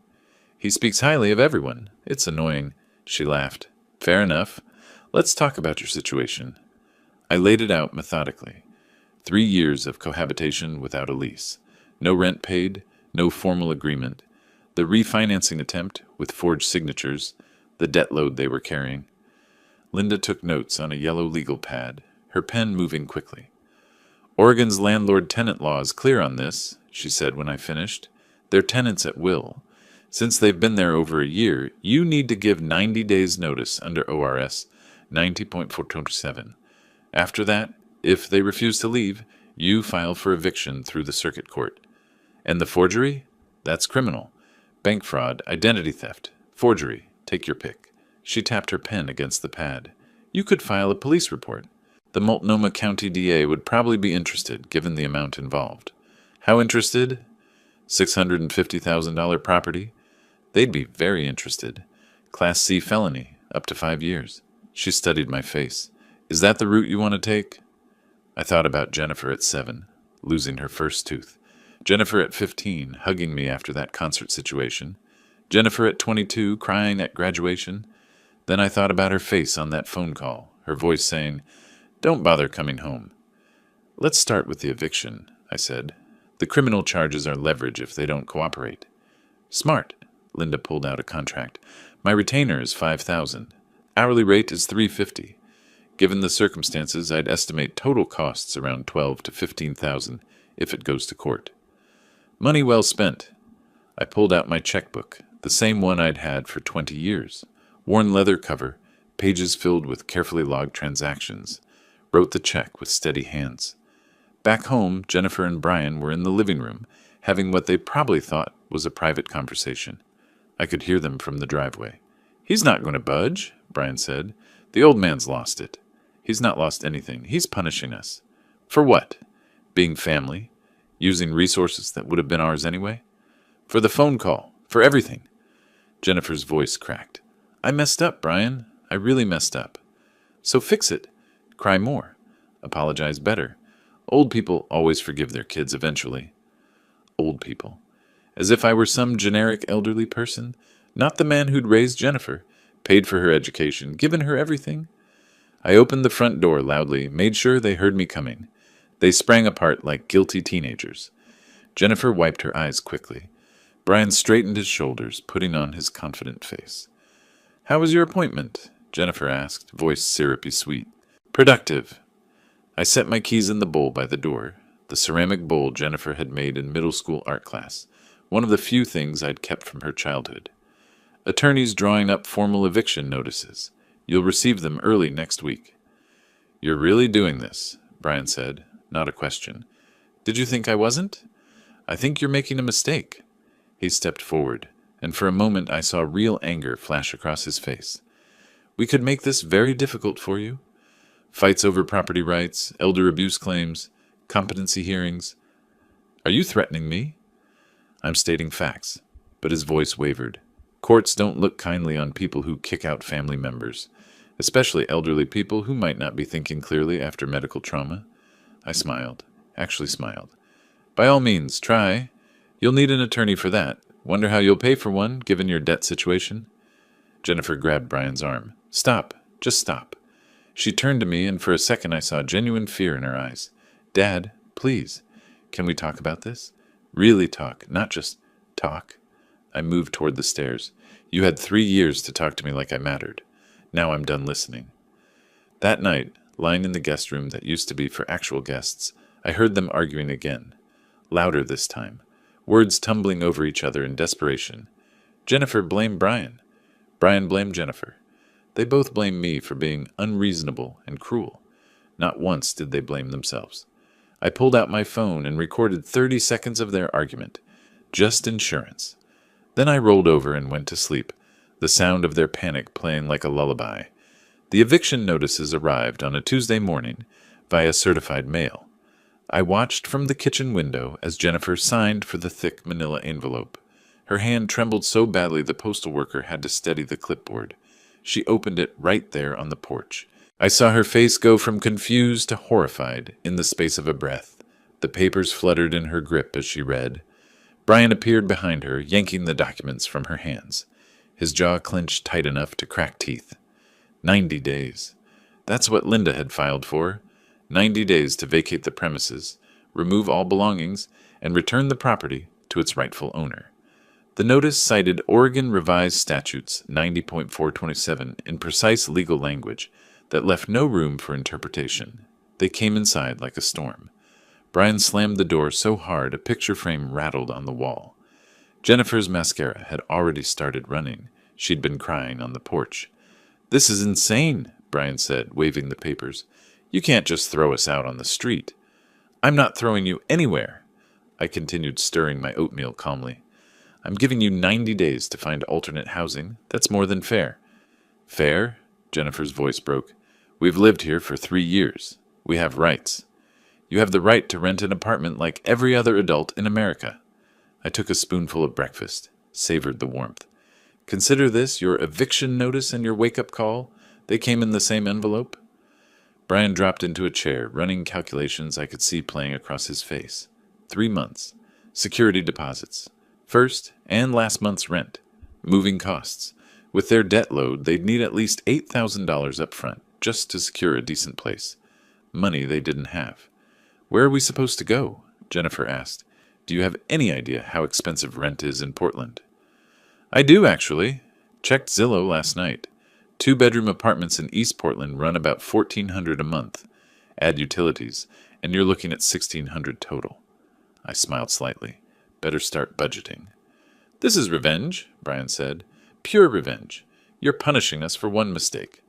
He speaks highly of everyone. It's annoying. She laughed. Fair enough. Let's talk about your situation. I laid it out methodically. 3 years of cohabitation without a lease. No rent paid, no formal agreement. The refinancing attempt with forged signatures, the debt load they were carrying. Linda took notes on a yellow legal pad, her pen moving quickly. Oregon's landlord-tenant law is clear on this, she said when I finished. They're tenants at will. Since they've been there over a year, you need to give 90 days notice under ORS 90.427. After that, if they refuse to leave, you file for eviction through the circuit court. And the forgery? That's criminal. Bank fraud, identity theft, forgery, take your pick. She tapped her pen against the pad. You could file a police report. The Multnomah County DA would probably be interested, given the amount involved. How interested? $650,000 property? They'd be very interested. Class C felony, up to 5 years. She studied my face. Is that the route you want to take? I thought about Jennifer at 7, losing her first tooth. Jennifer at 15, hugging me after that concert situation. Jennifer at 22, crying at graduation. Then I thought about her face on that phone call, her voice saying, Don't bother coming home. Let's start with the eviction, I said. The criminal charges are leverage if they don't cooperate. Smart. Linda pulled out a contract. My retainer is $5,000. Hourly rate is $350. Given the circumstances, I'd estimate total costs around $12,000 to $15,000 if it goes to court. Money well spent. I pulled out my checkbook, the same one I'd had for 20 years. Worn leather cover, pages filled with carefully logged transactions. Wrote the check with steady hands. Back home, Jennifer and Brian were in the living room, having what they probably thought was a private conversation. I could hear them from the driveway. He's not going to budge, Brian said. The old man's lost it. He's not lost anything. He's punishing us. For what? Being family? Using resources that would have been ours anyway? For the phone call. For everything. Jennifer's voice cracked. I messed up, Brian. I really messed up. So fix it. Cry more. Apologize better. Old people always forgive their kids eventually. Old people. As if I were some generic elderly person, not the man who'd raised Jennifer, paid for her education, given her everything. I opened the front door loudly, made sure they heard me coming. They sprang apart like guilty teenagers. Jennifer wiped her eyes quickly. Brian straightened his shoulders, putting on his confident face. How was your appointment? Jennifer asked, voice syrupy sweet. Productive. I set my keys in the bowl by the door, the ceramic bowl Jennifer had made in middle school art class, one of the few things I'd kept from her childhood. Attorneys drawing up formal eviction notices. You'll receive them early next week. You're really doing this, Brian said, not a question. Did you think I wasn't? I think you're making a mistake. He stepped forward, and for a moment I saw real anger flash across his face. We could make this very difficult for you. Fights over property rights, elder abuse claims, competency hearings. Are you threatening me? I'm stating facts, but his voice wavered. Courts don't look kindly on people who kick out family members, especially elderly people who might not be thinking clearly after medical trauma. I smiled, actually smiled. By all means, try. You'll need an attorney for that. Wonder how you'll pay for one, given your debt situation? Jennifer grabbed Brian's arm. Stop. Just stop. She turned to me, and for a second I saw genuine fear in her eyes. Dad, please. Can we talk about this? Really talk, not just talk. I moved toward the stairs. You had 3 years to talk to me like I mattered. Now I'm done listening. That night, lying in the guest room that used to be for actual guests, I heard them arguing again. Louder this time. Words tumbling over each other in desperation. Jennifer blamed Brian. Brian blamed Jennifer. They both blamed me for being unreasonable and cruel. Not once did they blame themselves. I pulled out my phone and recorded 30 seconds of their argument. Just insurance. Then I rolled over and went to sleep, the sound of their panic playing like a lullaby. The eviction notices arrived on a Tuesday morning via certified mail. I watched from the kitchen window as Jennifer signed for the thick manila envelope. Her hand trembled so badly the postal worker had to steady the clipboard. She opened it right there on the porch. I saw her face go from confused to horrified in the space of a breath. The papers fluttered in her grip as she read. Brian appeared behind her, yanking the documents from her hands. His jaw clenched tight enough to crack teeth. 90 days. That's what Linda had filed for. 90 days to vacate the premises, remove all belongings, and return the property to its rightful owner. The notice cited Oregon Revised Statutes 90.427 in precise legal language that left no room for interpretation. They came inside like a storm. Brian slammed the door so hard a picture frame rattled on the wall. Jennifer's mascara had already started running. She'd been crying on the porch. This is insane, Brian said, waving the papers. You can't just throw us out on the street. I'm not throwing you anywhere. I continued stirring my oatmeal calmly. I'm giving you 90 days to find alternate housing. That's more than fair. Fair? Jennifer's voice broke. We've lived here for 3 years. We have rights. You have the right to rent an apartment like every other adult in America. I took a spoonful of breakfast, savored the warmth. Consider this your eviction notice and your wake-up call. They came in the same envelope. Brian dropped into a chair, running calculations I could see playing across his face. 3 months. Security deposits. First and last month's rent. Moving costs. With their debt load, they'd need at least $8,000 up front just to secure a decent place. Money they didn't have. Where are we supposed to go? Jennifer asked. Do you have any idea how expensive rent is in Portland? I do, actually. Checked Zillow last night. 2-bedroom apartments in East Portland run about $1,400 a month. Add utilities, and you're looking at $1,600 total. I smiled slightly. Better start budgeting. This is revenge, Brian said. Pure revenge. You're punishing us for one mistake.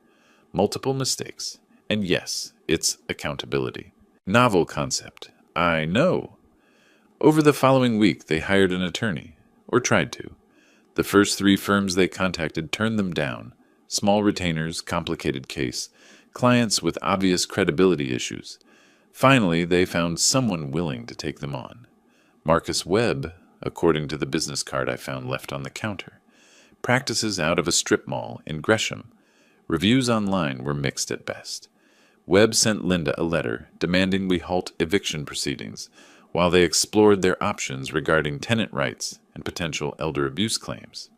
Multiple mistakes. And yes, it's accountability. Novel concept. I know. Over the following week, they hired an attorney, or tried to. The first 3 firms they contacted turned them down. Small retainers, complicated case, clients with obvious credibility issues. Finally, they found someone willing to take them on. Marcus Webb, according to the business card I found left on the counter, practices out of a strip mall in Gresham. Reviews online were mixed at best. Webb sent Linda a letter demanding we halt eviction proceedings while they explored their options regarding tenant rights and potential elder abuse claims.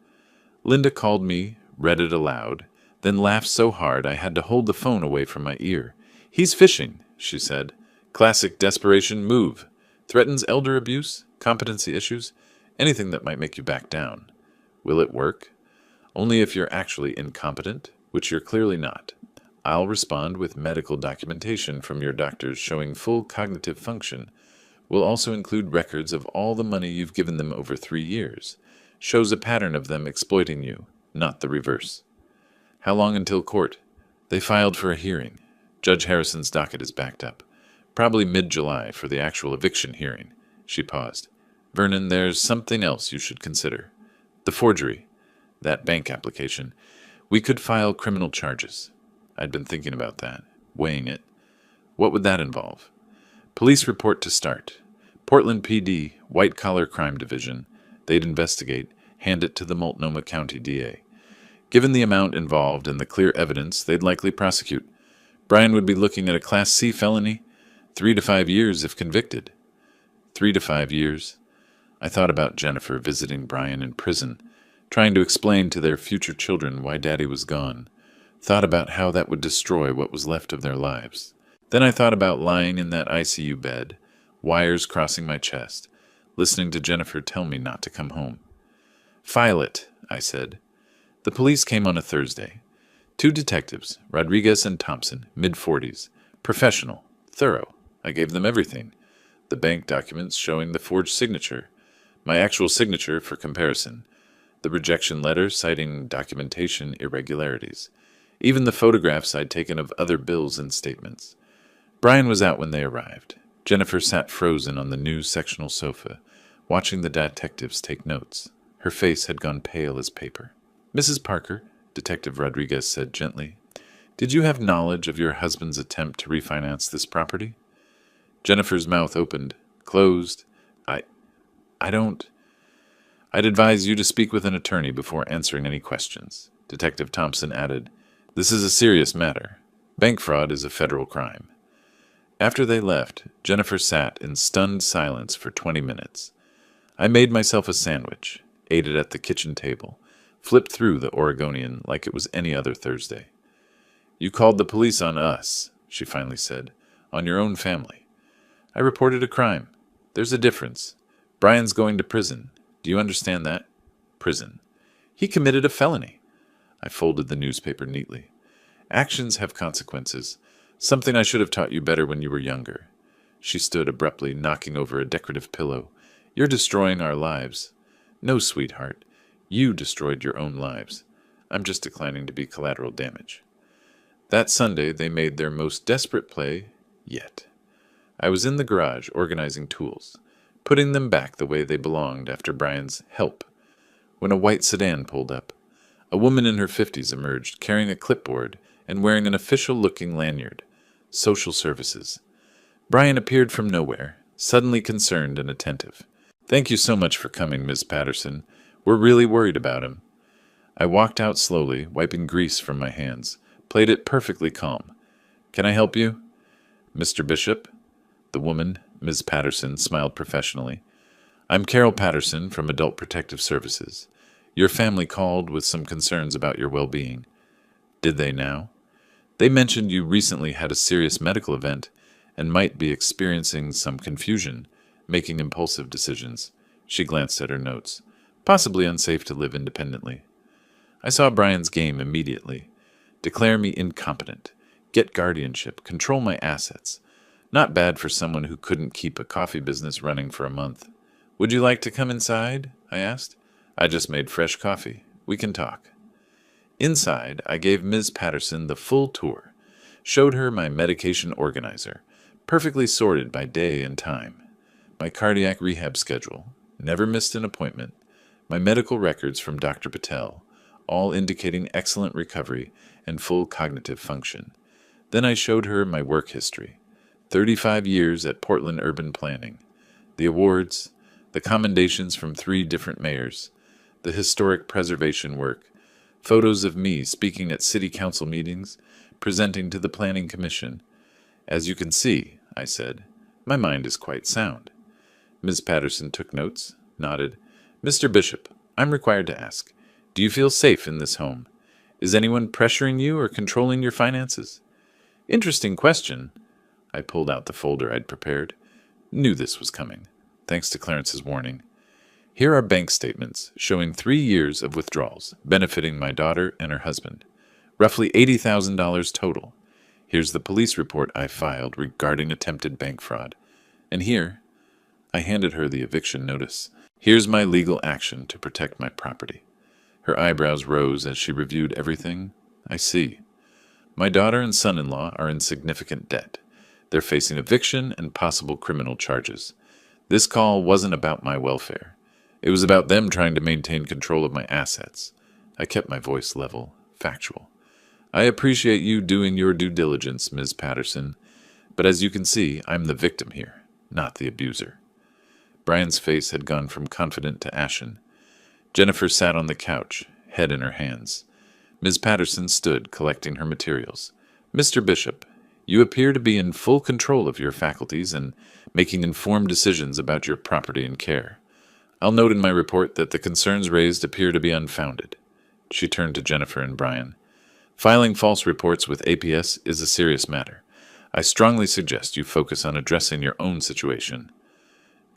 Linda called me, read it aloud, then laughed so hard I had to hold the phone away from my ear. "He's fishing," she said. "Classic desperation move. Threatens elder abuse, competency issues, anything that might make you back down. Will it work? Only if you're actually incompetent, which you're clearly not. I'll respond with medical documentation from your doctors showing full cognitive function. We'll also include records of all the money you've given them over 3 years. Shows a pattern of them exploiting you, not the reverse." "How long until court?" "They filed for a hearing. Judge Harrison's docket is backed up. Probably mid-July for the actual eviction hearing." She paused. "Vernon, there's something else you should consider. The forgery. That bank application. We could file criminal charges." I'd been thinking about that, weighing it. What would that involve? Police report to start. Portland PD, White-Collar Crime Division. They'd investigate, hand it to the Multnomah County DA. Given the amount involved and the clear evidence, they'd likely prosecute. Brian would be looking at a Class C felony, 3 to 5 years if convicted. 3 to 5 years. I thought about Jennifer visiting Brian in prison, trying to explain to their future children why Daddy was gone. Thought about how that would destroy what was left of their lives. Then I thought about lying in that ICU bed, wires crossing my chest, listening to Jennifer tell me not to come home. "File it," I said. The police came on a Thursday. 2 detectives, Rodriguez and Thompson, mid-40s. Professional, thorough. I gave them everything. The bank documents showing the forged signature. My actual signature for comparison. The rejection letter citing documentation irregularities. Even the photographs I'd taken of other bills and statements. Brian was out when they arrived. Jennifer sat frozen on the new sectional sofa, watching the detectives take notes. Her face had gone pale as paper. "Mrs. Parker," Detective Rodriguez said gently, "did you have knowledge of your husband's attempt to refinance this property?" Jennifer's mouth opened, closed. I don't... I'd advise you to speak with an attorney before answering any questions." Detective Thompson added, "This is a serious matter. Bank fraud is a federal crime." After they left, Jennifer sat in stunned silence for 20 minutes. I made myself a sandwich, ate it at the kitchen table, flipped through the Oregonian like it was any other Thursday. "You called the police on us," she finally said, "on your own family." "I reported a crime. There's a difference. Brian's going to prison. Do you understand that? Prison. He committed a felony." I folded the newspaper neatly. "Actions have consequences. Something I should have taught you better when you were younger." She stood abruptly, knocking over a decorative pillow. "You're destroying our lives." "No, sweetheart. You destroyed your own lives. I'm just declining to be collateral damage." That Sunday, they made their most desperate play yet. I was in the garage organizing tools, putting them back the way they belonged after Brian's help, when a white sedan pulled up. A woman in her 50s emerged, carrying a clipboard and wearing an official-looking lanyard. Social Services. Brian appeared from nowhere, suddenly concerned and attentive. "Thank you so much for coming, Miss Patterson. We're really worried about him." I walked out slowly, wiping grease from my hands, played it perfectly calm. "Can I help you?" "Mr. Bishop?" The woman, Ms. Patterson, smiled professionally. "I'm Carol Patterson from Adult Protective Services. Your family called with some concerns about your well-being." "Did they now?" "They mentioned you recently had a serious medical event and might be experiencing some confusion, making impulsive decisions." She glanced at her notes. "Possibly unsafe to live independently." I saw Brian's game immediately. Declare me incompetent. Get guardianship. Control my assets. Not bad for someone who couldn't keep a coffee business running for a month. "Would you like to come inside?" I asked. "I just made fresh coffee. We can talk." Inside, I gave Ms. Patterson the full tour, showed her my medication organizer, perfectly sorted by day and time, my cardiac rehab schedule, never missed an appointment, my medical records from Dr. Patel, all indicating excellent recovery and full cognitive function. Then I showed her my work history. 35 years at Portland Urban Planning. The awards, the commendations from 3 different mayors, the historic preservation work, photos of me speaking at city council meetings, presenting to the Planning Commission. As you can see, I said, my mind is quite sound. Ms. Patterson took notes, nodded. Mr. Bishop, I'm required to ask, do you feel safe in this home? Is anyone pressuring you or controlling your finances? Interesting question. I pulled out the folder I'd prepared. Knew this was coming, thanks to Clarence's warning. Here are bank statements showing 3 years of withdrawals, benefiting my daughter and her husband. Roughly $80,000 total. Here's the police report I filed regarding attempted bank fraud. And here, I handed her the eviction notice. Here's my legal action to protect my property. Her eyebrows rose as she reviewed everything. I see. My daughter and son-in-law are in significant debt. They're facing eviction and possible criminal charges. This call wasn't about my welfare. It was about them trying to maintain control of my assets. I kept my voice level, factual. I appreciate you doing your due diligence, Ms. Patterson, but as you can see, I'm the victim here, not the abuser. Brian's face had gone from confident to ashen. Jennifer sat on the couch, head in her hands. Ms. Patterson stood, collecting her materials. Mr. Bishop, you appear to be in full control of your faculties and making informed decisions about your property and care. I'll note in my report that the concerns raised appear to be unfounded. She turned to Jennifer and Brian. Filing false reports with APS is a serious matter. I strongly suggest you focus on addressing your own situation.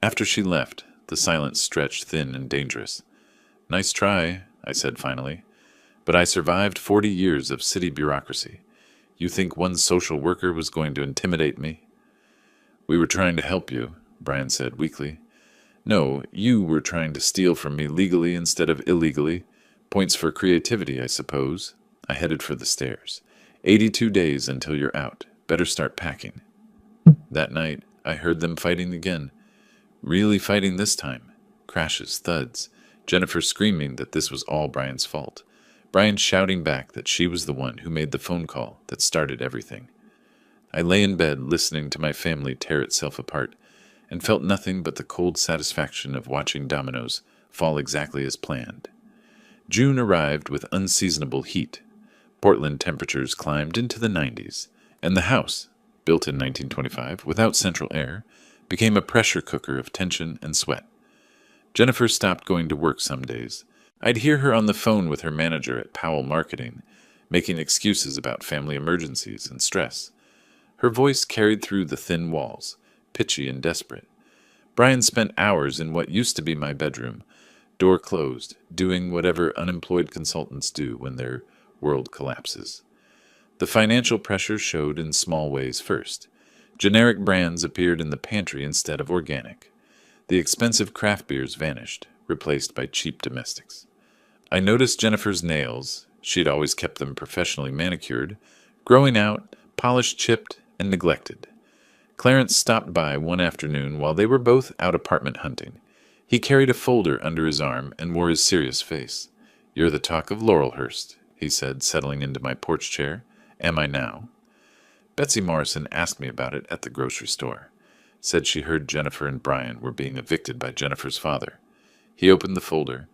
After she left, the silence stretched thin and dangerous. Nice try, I said finally. But I survived 40 years of city bureaucracy. You think one social worker was going to intimidate me? We were trying to help you, Brian said weakly. No, you were trying to steal from me legally instead of illegally. Points for creativity, I suppose. I headed for the stairs. 82 days until you're out. Better start packing. That night, I heard them fighting again. Really fighting this time. Crashes, thuds. Jennifer screaming that this was all Brian's fault. Brian shouting back that she was the one who made the phone call that started everything. I lay in bed listening to my family tear itself apart and felt nothing but the cold satisfaction of watching dominoes fall exactly as planned. June arrived with unseasonable heat. Portland temperatures climbed into the 90s, and the house, built in 1925 without central air, became a pressure cooker of tension and sweat. Jennifer stopped going to work some days. I'd hear her on the phone with her manager at Powell Marketing, making excuses about family emergencies and stress. Her voice carried through the thin walls, pitchy and desperate. Brian spent hours in what used to be my bedroom, door closed, doing whatever unemployed consultants do when their world collapses. The financial pressure showed in small ways first. Generic brands appeared in the pantry instead of organic. The expensive craft beers vanished, replaced by cheap domestics. I noticed Jennifer's nails, she'd always kept them professionally manicured, growing out, polished, chipped, and neglected. Clarence stopped by one afternoon while they were both out apartment hunting. He carried a folder under his arm and wore his serious face. "You're the talk of Laurelhurst," he said, settling into my porch chair. "Am I now?" Betsy Morrison asked me about it at the grocery store. Said she heard Jennifer and Brian were being evicted by Jennifer's father. He opened the folder.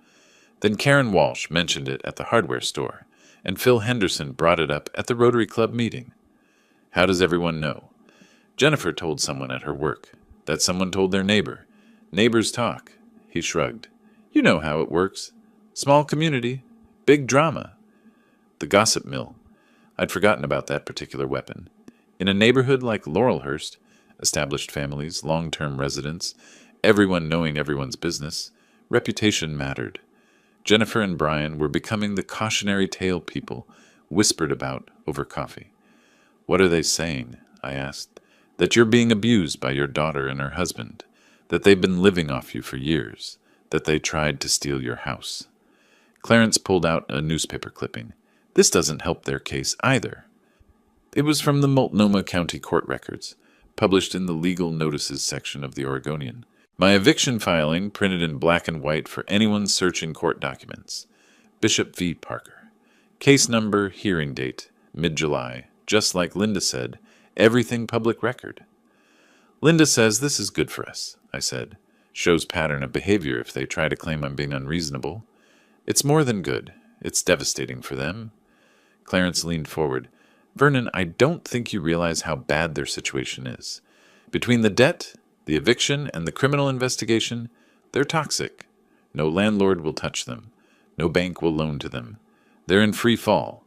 Then Karen Walsh mentioned it at the hardware store, and Phil Henderson brought it up at the Rotary Club meeting. How does everyone know? Jennifer told someone at her work. That someone told their neighbor. Neighbors talk. He shrugged. You know how it works. Small community. Big drama. The gossip mill. I'd forgotten about that particular weapon. In a neighborhood like Laurelhurst, established families, long-term residents, everyone knowing everyone's business, reputation mattered. Jennifer and Brian were becoming the cautionary tale people whispered about over coffee. What are they saying? I asked. That you're being abused by your daughter and her husband, that they've been living off you for years, that they tried to steal your house. Clarence pulled out a newspaper clipping. This doesn't help their case either. It was from the Multnomah County Court records, published in the legal notices section of the Oregonian. My eviction filing printed in black and white for anyone searching court documents. Bishop v. Parker. Case number, hearing date, mid-July. Just like Linda said, everything public record. Linda says this is good for us, I said. Shows pattern of behavior if they try to claim I'm being unreasonable. It's more than good. It's devastating for them. Clarence leaned forward. Vernon, I don't think you realize how bad their situation is. Between the debt, the eviction, and the criminal investigation, they're toxic. No landlord will touch them. No bank will loan to them. They're in free fall.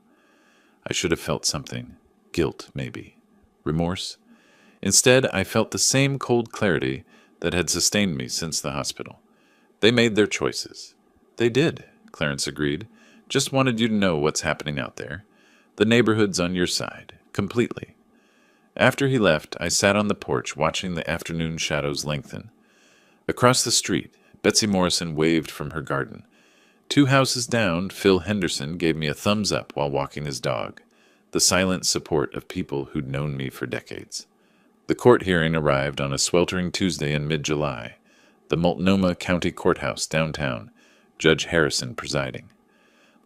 I should have felt something. Guilt, maybe. Remorse. Instead, I felt the same cold clarity that had sustained me since the hospital. They made their choices. They did, Clarence agreed. Just wanted you to know what's happening out there. The neighborhood's on your side, completely. After he left, I sat on the porch watching the afternoon shadows lengthen. Across the street, Betsy Morrison waved from her garden. 2 houses down, Phil Henderson gave me a thumbs up while walking his dog, the silent support of people who'd known me for decades. The court hearing arrived on a sweltering Tuesday in mid-July, the Multnomah County Courthouse downtown, Judge Harrison presiding.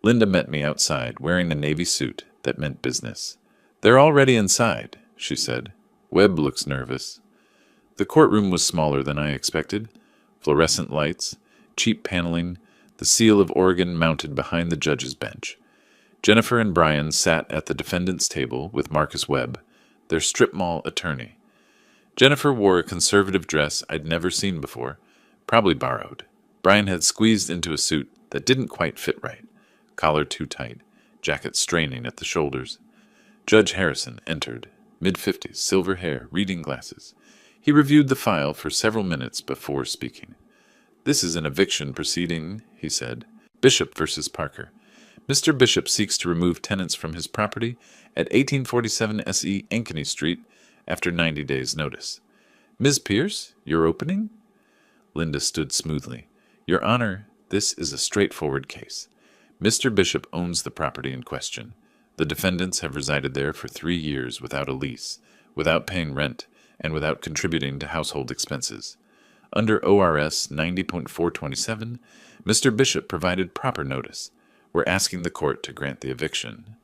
Linda met me outside, wearing a navy suit that meant business. They're already inside, she said. Webb looks nervous. The courtroom was smaller than I expected. Fluorescent lights, cheap paneling, the seal of Oregon mounted behind the judge's bench. Jennifer and Brian sat at the defendant's table with Marcus Webb, their strip mall attorney. Jennifer wore a conservative dress I'd never seen before, probably borrowed. Brian had squeezed into a suit that didn't quite fit right, collar too tight, jacket straining at the shoulders. Judge Harrison entered, mid-50s, silver hair, reading glasses. He reviewed the file for several minutes before speaking. This is an eviction proceeding, he said. Bishop versus Parker. Mr. Bishop seeks to remove tenants from his property at 1847 S.E. Ankeny Street after 90 days' notice. Ms. Pierce, your opening? Linda stood smoothly. Your Honor, this is a straightforward case. Mr. Bishop owns the property in question. The defendants have resided there for 3 years without a lease, without paying rent, and without contributing to household expenses. Under ORS 90.427, Mr. Bishop provided proper notice. We're asking the court to grant the eviction.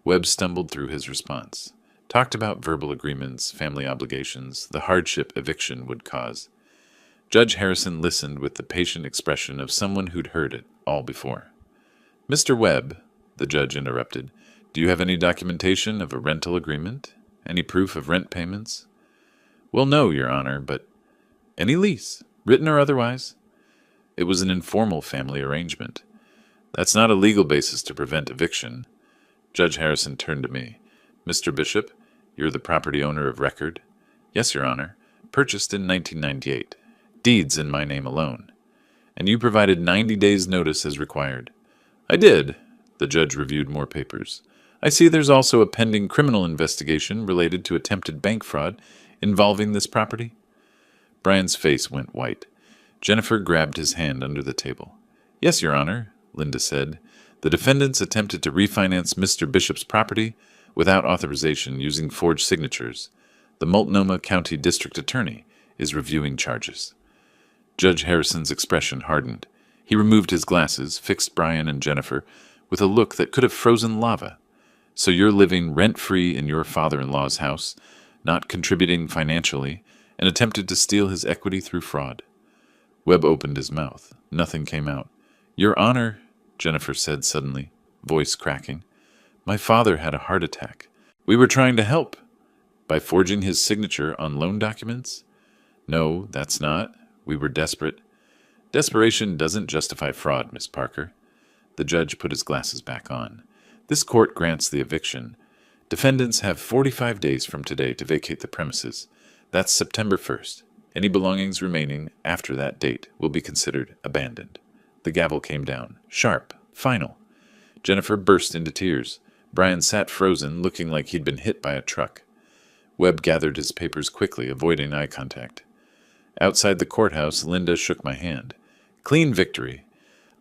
Webb stumbled through his response. Talked about verbal agreements, family obligations, the hardship eviction would cause. Judge Harrison listened with the patient expression of someone who'd heard it all before. Mr. Webb, the judge interrupted, do you have any documentation of a rental agreement? Any proof of rent payments? Well, no, Your Honor, but any lease, written or otherwise? It was an informal family arrangement. That's not a legal basis to prevent eviction. Judge Harrison turned to me. Mr. Bishop, you're the property owner of record? Yes, Your Honor. Purchased in 1998. Deeds in my name alone. And you provided 90 days' notice as required. I did. The judge reviewed more papers. I see there's also a pending criminal investigation related to attempted bank fraud involving this property. Brian's face went white. Jennifer grabbed his hand under the table. Yes, Your Honor, Linda said. The defendants attempted to refinance Mr. Bishop's property without authorization using forged signatures. The Multnomah County District Attorney is reviewing charges. Judge Harrison's expression hardened. He removed his glasses, fixed Brian and Jennifer with a look that could have frozen lava. So you're living rent-free in your father-in-law's house, not contributing financially, and attempted to steal his equity through fraud. Webb opened his mouth. Nothing came out. Your Honor, Jennifer said suddenly, voice cracking, my father had a heart attack. We were trying to help. By forging his signature on loan documents? No, that's not. We were desperate. Desperation doesn't justify fraud, Miss Parker. The judge put his glasses back on. This court grants the eviction. Defendants have 45 days from today to vacate the premises. That's September 1st. Any belongings remaining after that date will be considered abandoned. The gavel came down. Sharp. Final. Jennifer burst into tears. Brian sat frozen, looking like he'd been hit by a truck. Webb gathered his papers quickly, avoiding eye contact. Outside the courthouse, Linda shook my hand. Clean victory.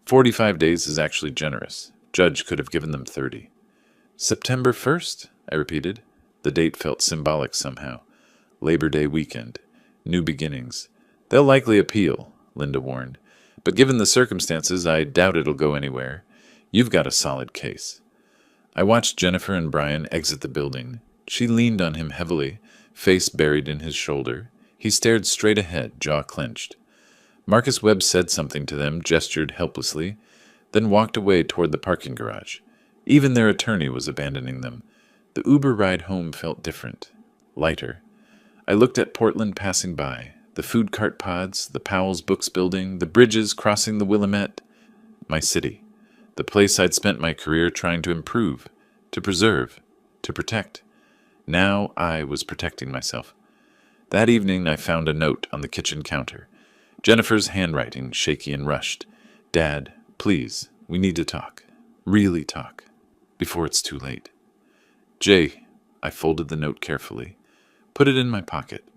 45 days is actually generous. Judge could have given them 30. September 1st? I repeated. The date felt symbolic somehow. Labor Day weekend. New beginnings. They'll likely appeal, Linda warned. But given the circumstances, I doubt it'll go anywhere. You've got a solid case. I watched Jennifer and Brian exit the building. She leaned on him heavily, face buried in his shoulder. He stared straight ahead, jaw clenched. Marcus Webb said something to them, gestured helplessly, then walked away toward the parking garage. Even their attorney was abandoning them. The Uber ride home felt different, lighter. I looked at Portland passing by, the food cart pods, the Powell's Books building, the bridges crossing the Willamette. My city, the place I'd spent my career trying to improve, to preserve, to protect. Now I was protecting myself. That evening I found a note on the kitchen counter. Jennifer's handwriting, shaky and rushed. Dad, please, we need to talk. Really talk. Before it's too late. Jay, I folded the note carefully, put it in my pocket,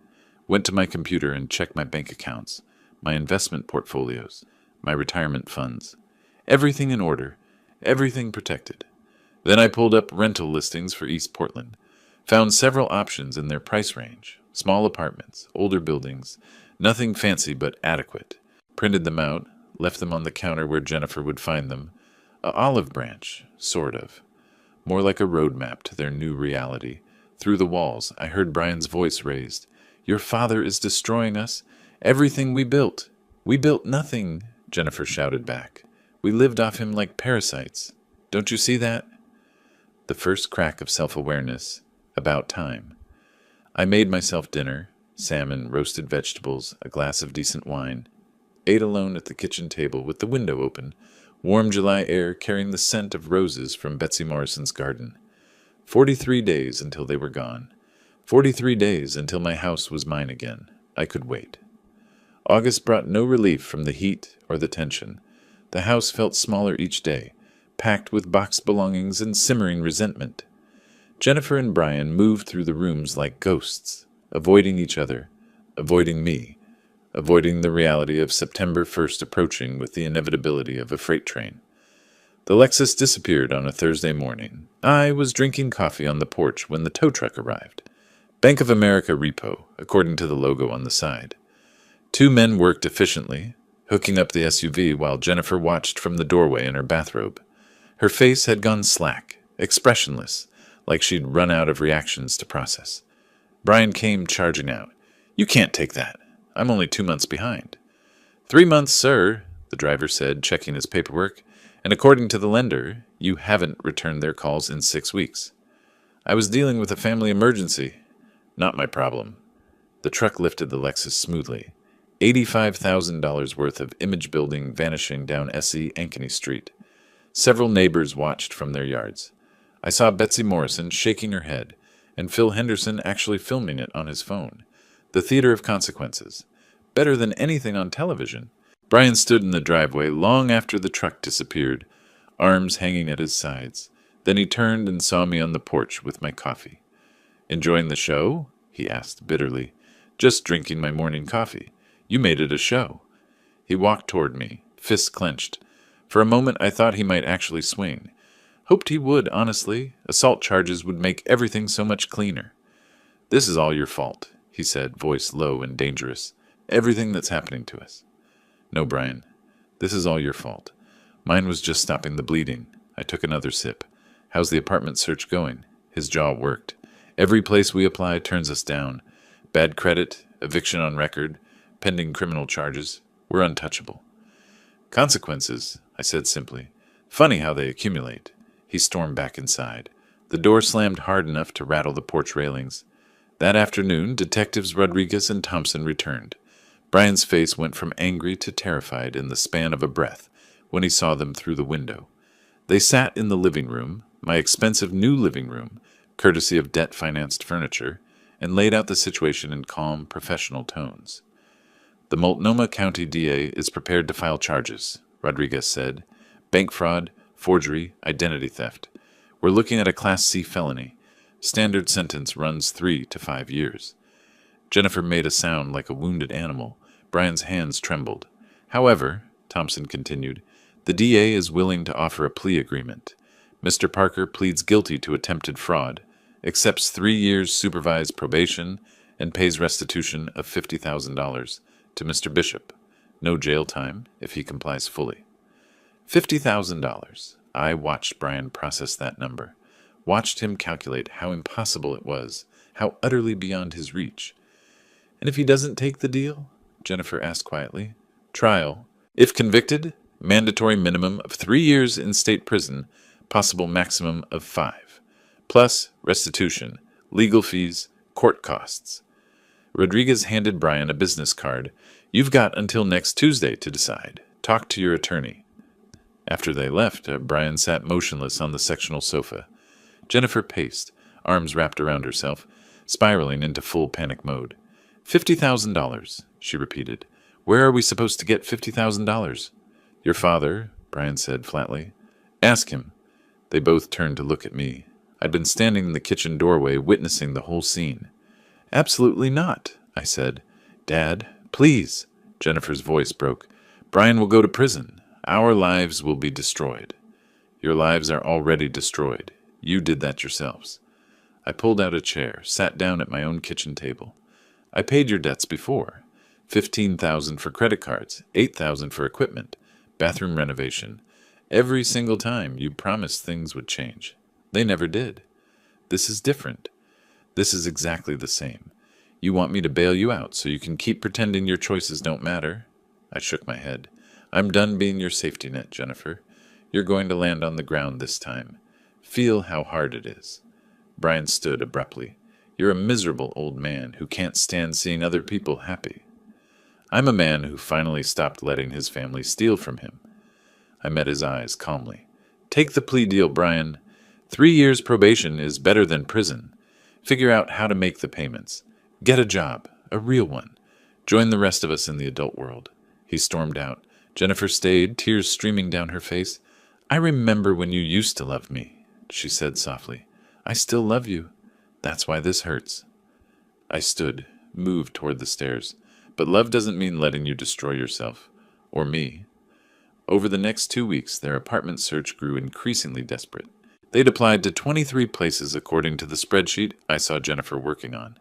went to my computer and checked my bank accounts, my investment portfolios, my retirement funds. Everything in order, everything protected. Then I pulled up rental listings for East Portland, found several options in their price range, small apartments, older buildings, nothing fancy but adequate. Printed them out, left them on the counter where Jennifer would find them. A olive branch, sort of. More like a roadmap to their new reality. Through the walls, I heard Brian's voice raised. Your father is destroying us. Everything we built. We built nothing, Jennifer shouted back. We lived off him like parasites. Don't you see that? The first crack of self-awareness. About time. I made myself dinner, salmon, roasted vegetables, a glass of decent wine. Ate alone at the kitchen table with the window open, warm July air carrying the scent of roses from Betsy Morrison's garden. 43 days until they were gone. 43 days until my house was mine again. I could wait. August brought no relief from the heat or the tension. The house felt smaller each day, packed with boxed belongings and simmering resentment. Jennifer and Brian moved through the rooms like ghosts, avoiding each other, avoiding me, avoiding the reality of September 1st approaching with the inevitability of a freight train. The Lexus disappeared on a Thursday morning. I was drinking coffee on the porch when the tow truck arrived. Bank of America repo, according to the logo on the side. Two men worked efficiently, hooking up the SUV while Jennifer watched from the doorway in her bathrobe. Her face had gone slack, expressionless, like she'd run out of reactions to process. Brian came charging out. You can't take that. I'm only 2 months behind. 3 months, sir, the driver said, checking his paperwork, and according to the lender, you haven't returned their calls in 6 weeks. I was dealing with a family emergency. Not my problem. The truck lifted the Lexus smoothly. $85,000 worth of image building vanishing down S.E. Ankeny Street. Several neighbors watched from their yards. I saw Betsy Morrison shaking her head, and Phil Henderson actually filming it on his phone. The theater of consequences. Better than anything on television. Brian stood in the driveway long after the truck disappeared, arms hanging at his sides. Then he turned and saw me on the porch with my coffee. Enjoying the show? He asked bitterly. Just drinking my morning coffee. You made it a show. He walked toward me, fists clenched. For a moment I thought he might actually swing. Hoped he would, honestly. Assault charges would make everything so much cleaner. This is all your fault, he said, voice low and dangerous. Everything that's happening to us. No, Brian. This is all your fault. Mine was just stopping the bleeding. I took another sip. How's the apartment search going? His jaw worked. Every place we apply turns us down. Bad credit, eviction on record, pending criminal charges. We're untouchable. Consequences, I said simply. Funny how they accumulate. He stormed back inside. The door slammed hard enough to rattle the porch railings. That afternoon, Detectives Rodriguez and Thompson returned. Brian's face went from angry to terrified in the span of a breath when he saw them through the window. They sat in the living room, my expensive new living room, courtesy of debt-financed furniture, and laid out the situation in calm, professional tones. The Multnomah County DA is prepared to file charges, Rodriguez said. Bank fraud, forgery, identity theft. We're looking at a Class C felony. Standard sentence runs 3 to 5 years. Jennifer made a sound like a wounded animal. Brian's hands trembled. However, Thompson continued, the DA is willing to offer a plea agreement. Mr. Parker pleads guilty to attempted fraud, accepts 3 years supervised probation, and pays restitution of $50,000 to Mr. Bishop. No jail time if he complies fully. $50,000. I watched Brian process that number, watched him calculate how impossible it was, how utterly beyond his reach. And if he doesn't take the deal? Jennifer asked quietly. Trial. If convicted, mandatory minimum of 3 years in state prison, possible maximum of 5. Plus restitution, legal fees, court costs. Rodriguez handed Brian a business card. You've got until next Tuesday to decide. Talk to your attorney. After they left, Brian sat motionless on the sectional sofa. Jennifer paced, arms wrapped around herself, spiraling into full panic mode. $50,000, she repeated. Where are we supposed to get $50,000? Your father, Brian said flatly. Ask him. They both turned to look at me. I'd been standing in the kitchen doorway witnessing the whole scene. Absolutely not, I said. Dad, please. Jennifer's voice broke. Brian will go to prison. Our lives will be destroyed. Your lives are already destroyed. You did that yourselves. I pulled out a chair, sat down at my own kitchen table. I paid your debts before. $15,000 for credit cards, $8,000 for equipment, bathroom renovation. Every single time you promised things would change. They never did. This is different. This is exactly the same. You want me to bail you out so you can keep pretending your choices don't matter? I shook my head. I'm done being your safety net, Jennifer. You're going to land on the ground this time. Feel how hard it is. Brian stood abruptly. You're a miserable old man who can't stand seeing other people happy. I'm a man who finally stopped letting his family steal from him. I met his eyes calmly. Take the plea deal, Brian. 3 years probation is better than prison. Figure out how to make the payments. Get a job, a real one. Join the rest of us in the adult world. He stormed out. Jennifer stayed, tears streaming down her face. I remember when you used to love me, she said softly. I still love you. That's why this hurts. I stood, moved toward the stairs. But love doesn't mean letting you destroy yourself. Or me. Over the next 2 weeks, their apartment search grew increasingly desperate. They'd applied to 23 places according to the spreadsheet I saw Jennifer working on.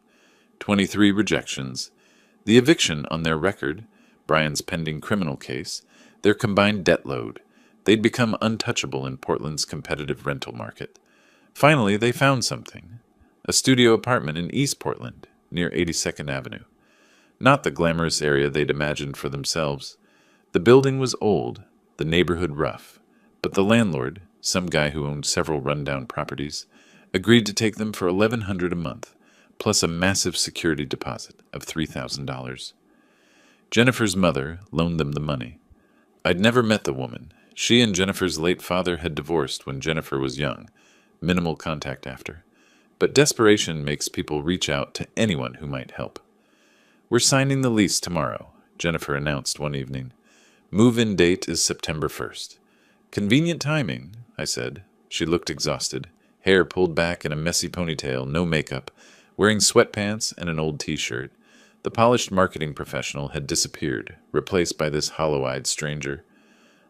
23 rejections. The eviction on their record, Brian's pending criminal case, their combined debt load. They'd become untouchable in Portland's competitive rental market. Finally, they found something. A studio apartment in East Portland, near 82nd Avenue. Not the glamorous area they'd imagined for themselves. The building was old, the neighborhood rough, but the landlord, some guy who owned several rundown properties, agreed to take them for $1,100 a month, plus a massive security deposit of $3,000. Jennifer's mother loaned them the money. I'd never met the woman. She and Jennifer's late father had divorced when Jennifer was young, minimal contact after. But desperation makes people reach out to anyone who might help. We're signing the lease tomorrow, Jennifer announced one evening. Move-in date is September 1st. Convenient timing, I said. She looked exhausted, hair pulled back in a messy ponytail, no makeup, wearing sweatpants and an old t-shirt. The polished marketing professional had disappeared, replaced by this hollow-eyed stranger.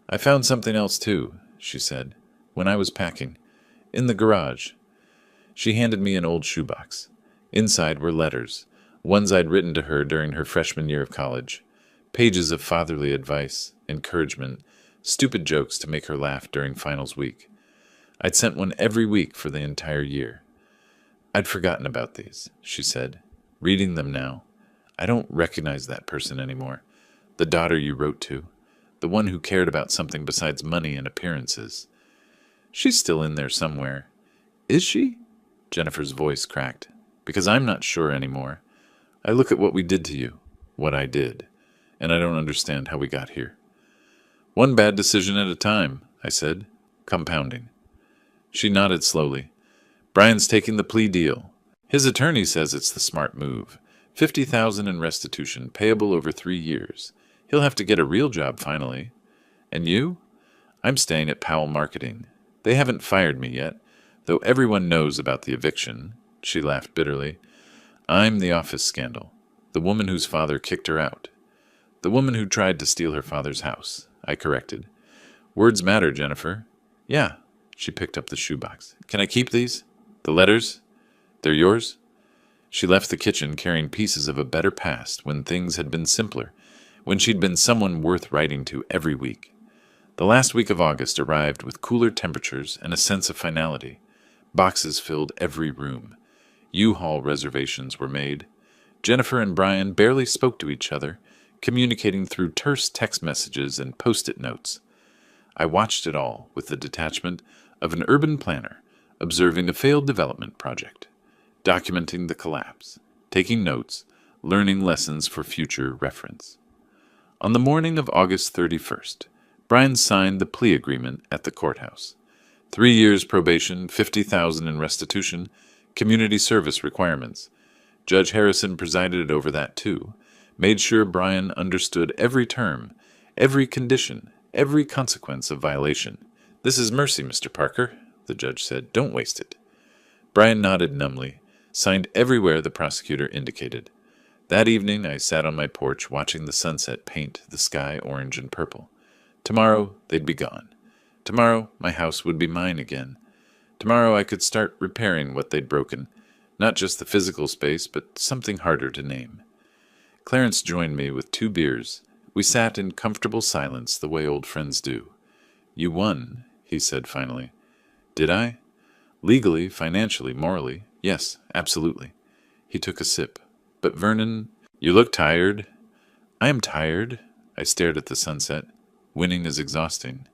I found something else too, she said, when I was packing. In the garage. She handed me an old shoebox. Inside were letters, ones I'd written to her during her freshman year of college. Pages of fatherly advice, encouragement, stupid jokes to make her laugh during finals week. I'd sent one every week for the entire year. I'd forgotten about these, she said. Reading them now, I don't recognize that person anymore. The daughter you wrote to. The one who cared about something besides money and appearances. She's still in there somewhere. Is she? Jennifer's voice cracked. Because I'm not sure anymore. I look at what we did to you, what I did, and I don't understand how we got here. One bad decision at a time, I said, compounding. She nodded slowly. Brian's taking the plea deal. His attorney says it's the smart move. $50,000 in restitution, payable over 3 years. He'll have to get a real job finally. And you? I'm staying at Powell Marketing. They haven't fired me yet, though everyone knows about the eviction. She laughed bitterly. I'm the office scandal. The woman whose father kicked her out. The woman who tried to steal her father's house, I corrected. Words matter, Jennifer. Yeah. She picked up the shoebox. Can I keep these? The letters? They're yours? She left the kitchen carrying pieces of a better past when things had been simpler, when she'd been someone worth writing to every week. The last week of August arrived with cooler temperatures and a sense of finality. Boxes filled every room. U-Haul reservations were made. Jennifer and Brian barely spoke to each other, communicating through terse text messages and post-it notes. I watched it all with the detachment of an urban planner observing a failed development project, documenting the collapse, taking notes, learning lessons for future reference. On the morning of August 31st, Brian signed the plea agreement at the courthouse. 3 years probation, $50,000 in restitution, community service requirements. Judge Harrison presided over that too, made sure Brian understood every term, every condition, every consequence of violation. "This is mercy, Mr. Parker," the judge said. "Don't waste it." Brian nodded numbly, signed everywhere the prosecutor indicated. That evening I sat on my porch watching the sunset paint the sky orange and purple. Tomorrow they'd be gone. Tomorrow my house would be mine again. Tomorrow I could start repairing what they'd broken, not just the physical space, but something harder to name. Clarence joined me with 2 beers. We sat in comfortable silence the way old friends do. "You won," he said finally. "Did I?" "Legally, financially, morally. Yes, absolutely." He took a sip. "But Vernon, you look tired." "I am tired." I stared at the sunset. Winning is exhausting.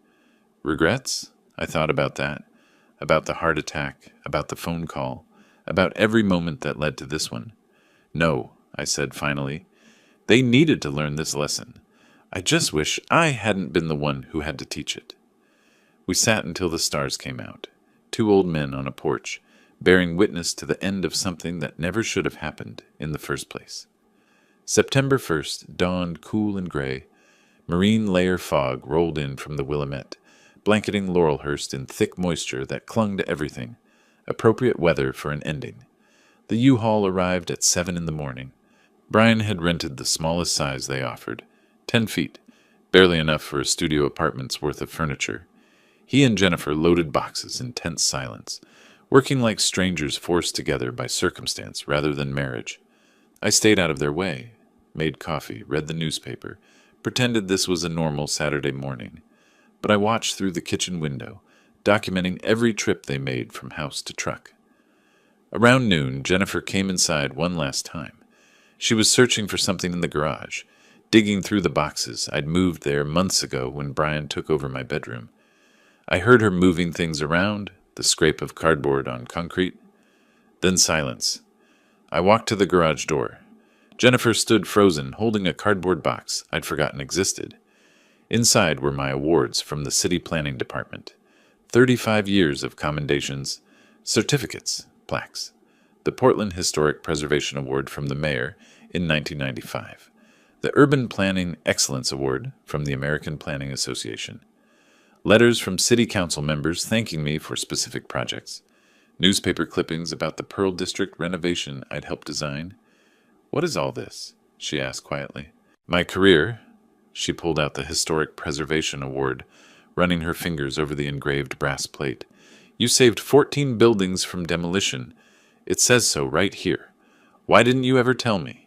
Regrets? I thought about that. About the heart attack, about the phone call, about every moment that led to this one. "No," I said finally. "They needed to learn this lesson. I just wish I hadn't been the one who had to teach it." We sat until the stars came out. 2 old men on a porch, bearing witness to the end of something that never should have happened in the first place. September 1st dawned cool and gray. Marine layer fog rolled in from the Willamette, blanketing Laurelhurst in thick moisture that clung to everything. Appropriate weather for an ending. The U-Haul arrived at 7 in the morning. Brian had rented the smallest size they offered, 10 feet, barely enough for a studio apartment's worth of furniture. He and Jennifer loaded boxes in tense silence, working like strangers forced together by circumstance rather than marriage. I stayed out of their way, made coffee, read the newspaper, pretended this was a normal Saturday morning. But I watched through the kitchen window, documenting every trip they made from house to truck. Around noon, Jennifer came inside one last time. She was searching for something in the garage, digging through the boxes I'd moved there months ago when Brian took over my bedroom. I heard her moving things around, the scrape of cardboard on concrete. Then silence. I walked to the garage door. Jennifer stood frozen, holding a cardboard box I'd forgotten existed. Inside were my awards from the city planning department. 35 years of commendations, certificates, plaques. The Portland Historic Preservation Award from the mayor in 1995. The Urban Planning Excellence Award from the American Planning Association. Letters from city council members thanking me for specific projects. Newspaper clippings about the Pearl District renovation I'd helped design. "What is all this?" she asked quietly. "My career." She pulled out the Historic Preservation Award, running her fingers over the engraved brass plate. "You saved 14 buildings from demolition. It says so right here. Why didn't you ever tell me?"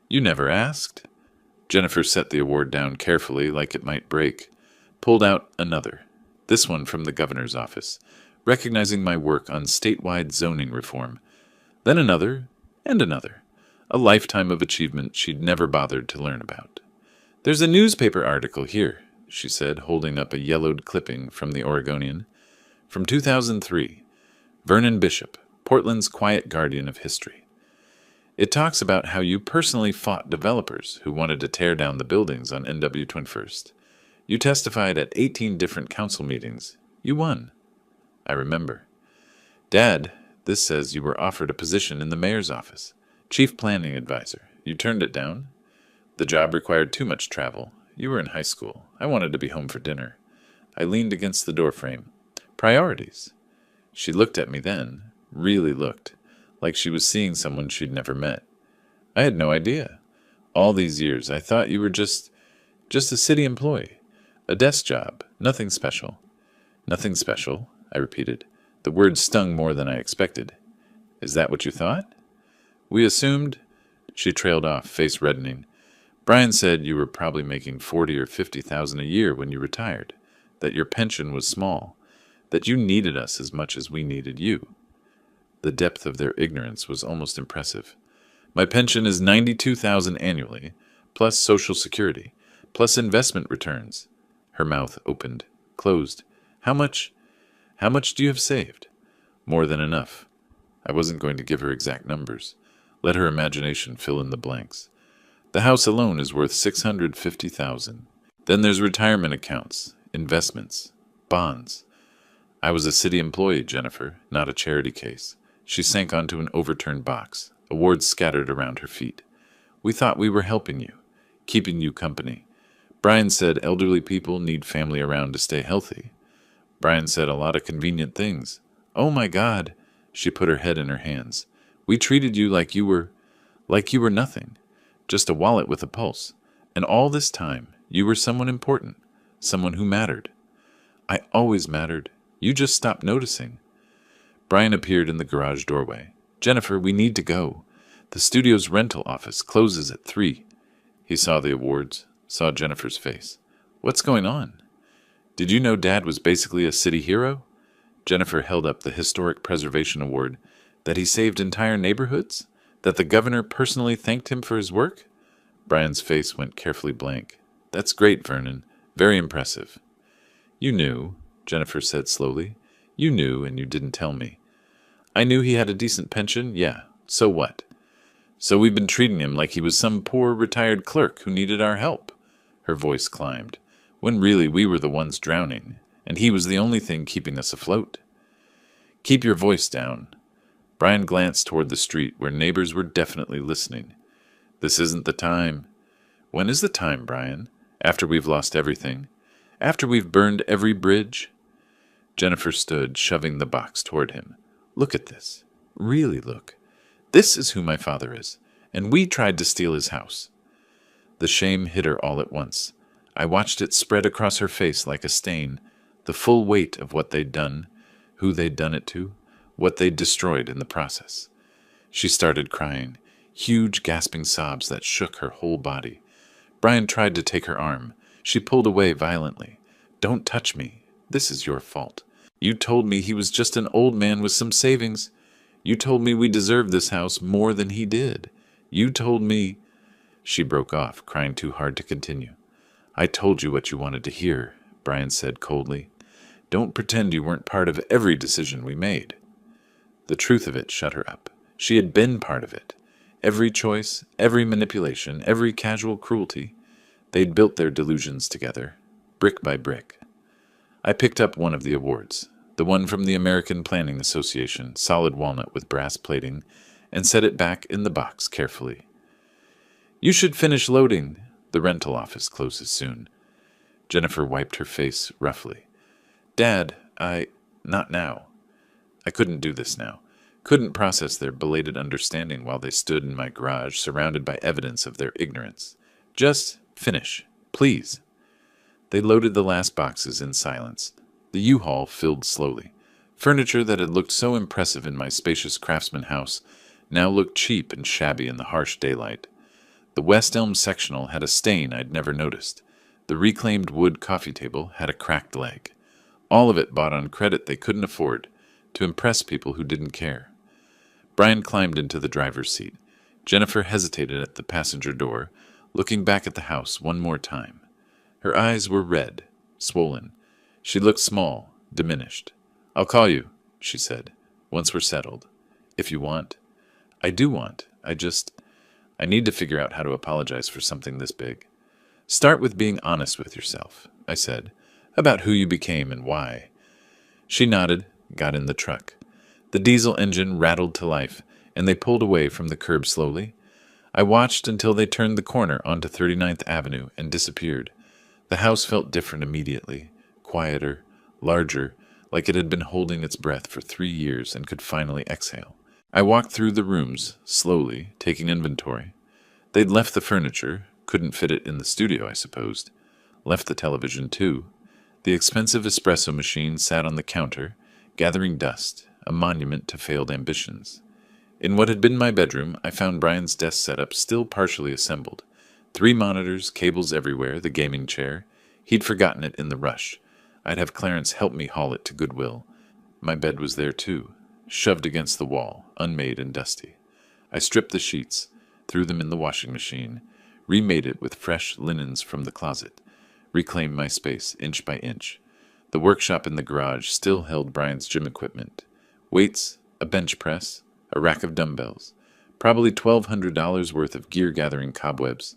"You never asked?" Jennifer set the award down carefully, like it might break. Pulled out another, this one from the governor's office, recognizing my work on statewide zoning reform. Then another, and another. A lifetime of achievement she'd never bothered to learn about. "There's a newspaper article here," she said, holding up a yellowed clipping from the Oregonian. From 2003, Vernon Bishop, Portland's quiet guardian of history. It talks about how you personally fought developers who wanted to tear down the buildings on NW 21st. You testified at 18 different council meetings. You won. I remember. "Dad, this says you were offered a position in the mayor's office. Chief planning advisor. You turned it down? The job required too much travel. You were in high school. I wanted to be home for dinner." I leaned against the doorframe. "Priorities." She looked at me then, really looked, like she was seeing someone she'd never met. "I had no idea. All these years I thought you were just a city employee. A desk job. Nothing special." "Nothing special," I repeated. The word stung more than I expected. "Is that what you thought?" "We assumed—" She trailed off, face reddening. "Brian said you were probably making 40 or 50,000 a year when you retired. that your pension was small, that you needed us as much as we needed you. The depth of their ignorance was almost impressive. My pension is $92,000 annually, plus Social Security, plus investment returns. Her mouth opened, closed. How much do you have saved? More than enough. I wasn't going to give her exact numbers. Let her imagination fill in the blanks. The house alone is worth $650,000. Then there's retirement accounts, investments, bonds. I was a city employee, Jennifer, not a charity case. She sank onto an overturned box, awards scattered around her feet. We thought we were helping you, keeping you company. Brian said elderly people need family around to stay healthy. Brian said a lot of convenient things. Oh my God, she put her head in her hands. We treated you like you were nothing, just a wallet with a pulse. And all this time, you were someone important, someone who mattered. I always mattered. You just stopped noticing. Brian appeared in the garage doorway. Jennifer, we need to go. The studio's rental office closes at 3. He saw the awards, saw Jennifer's face. What's going on? Did you know Dad was basically a city hero? Jennifer held up the Historic Preservation Award. That he saved entire neighborhoods? That the governor personally thanked him for his work? Brian's face went carefully blank. That's great, Vernon. Very impressive. You knew, Jennifer said slowly. You knew, and you didn't tell me. I knew he had a decent pension, yeah. So what? So we've been treating him like he was some poor retired clerk who needed our help. Her voice climbed, when really we were the ones drowning, and he was the only thing keeping us afloat. Keep your voice down. Brian glanced toward the street where neighbors were definitely listening. This isn't the time. When is the time, Brian? After we've lost everything? After we've burned every bridge? Jennifer stood, shoving the box toward him. Look at this. Really look. This is who my father is, and we tried to steal his house. The shame hit her all at once. I watched it spread across her face like a stain, the full weight of what they'd done, who they'd done it to, what they'd destroyed in the process. She started crying, huge gasping sobs that shook her whole body. Brian tried to take her arm. She pulled away violently. Don't touch me. This is your fault. You told me he was just an old man with some savings. You told me we deserved this house more than he did. You told me... She broke off, crying too hard to continue. I told you what you wanted to hear, Brian said coldly. Don't pretend you weren't part of every decision we made. The truth of it shut her up. She had been part of it. Every choice, every manipulation, every casual cruelty. They'd built their delusions together, brick by brick. I picked up one of the awards, the one from the American Planning Association, solid walnut with brass plating, and set it back in the box carefully. You should finish loading. The rental office closes soon. Jennifer wiped her face roughly. Dad, not now. I couldn't do this now. Couldn't process their belated understanding while they stood in my garage, surrounded by evidence of their ignorance. Just finish, please. They loaded the last boxes in silence. The U-Haul filled slowly. Furniture that had looked so impressive in my spacious craftsman house now looked cheap and shabby in the harsh daylight. The West Elm sectional had a stain I'd never noticed. The reclaimed wood coffee table had a cracked leg. All of it bought on credit they couldn't afford, to impress people who didn't care. Brian climbed into the driver's seat. Jennifer hesitated at the passenger door, looking back at the house one more time. Her eyes were red, swollen. She looked small, diminished. I'll call you, she said, once we're settled. If you want. I do want. I need to figure out how to apologize for something this big. Start with being honest with yourself, I said, about who you became and why. She nodded, got in the truck. The diesel engine rattled to life, and they pulled away from the curb slowly. I watched until they turned the corner onto 39th Avenue and disappeared. The house felt different immediately, quieter, larger, like it had been holding its breath for 3 years and could finally exhale. I walked through the rooms, slowly, taking inventory. They'd left the furniture, couldn't fit it in the studio, I supposed. Left the television, too. The expensive espresso machine sat on the counter, gathering dust, a monument to failed ambitions. In what had been my bedroom, I found Brian's desk setup still partially assembled. 3 monitors, cables everywhere, the gaming chair. He'd forgotten it in the rush. I'd have Clarence help me haul it to Goodwill. My bed was there too, shoved against the wall, unmade and dusty. I stripped the sheets, threw them in the washing machine, remade it with fresh linens from the closet, reclaimed my space inch by inch. The workshop in the garage still held Brian's gym equipment. Weights, a bench press, a rack of dumbbells, probably $1,200 worth of gear-gathering cobwebs,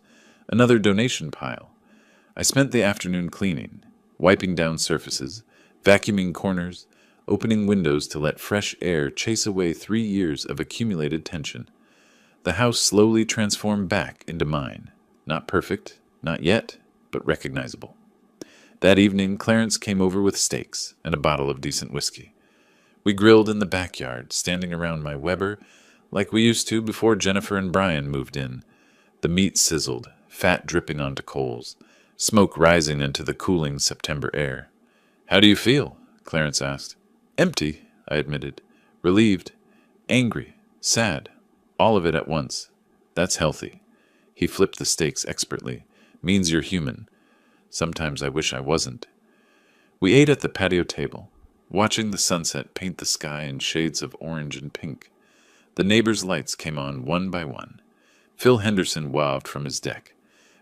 another donation pile. I spent the afternoon cleaning, wiping down surfaces, vacuuming corners, opening windows to let fresh air chase away 3 years of accumulated tension. The house slowly transformed back into mine. Not perfect, not yet, but recognizable. That evening, Clarence came over with steaks and a bottle of decent whiskey. We grilled in the backyard, standing around my Weber, like we used to before Jennifer and Brian moved in. The meat sizzled, fat dripping onto coals, smoke rising into the cooling September air. "How do you feel?" Clarence asked. "Empty," I admitted. "Relieved, angry, sad, all of it at once. That's healthy." He flipped the steaks expertly. "Means you're human. Sometimes I wish I wasn't." We ate at the patio table, watching the sunset paint the sky in shades of orange and pink. The neighbors' lights came on one by one. Phil Henderson waved from his deck.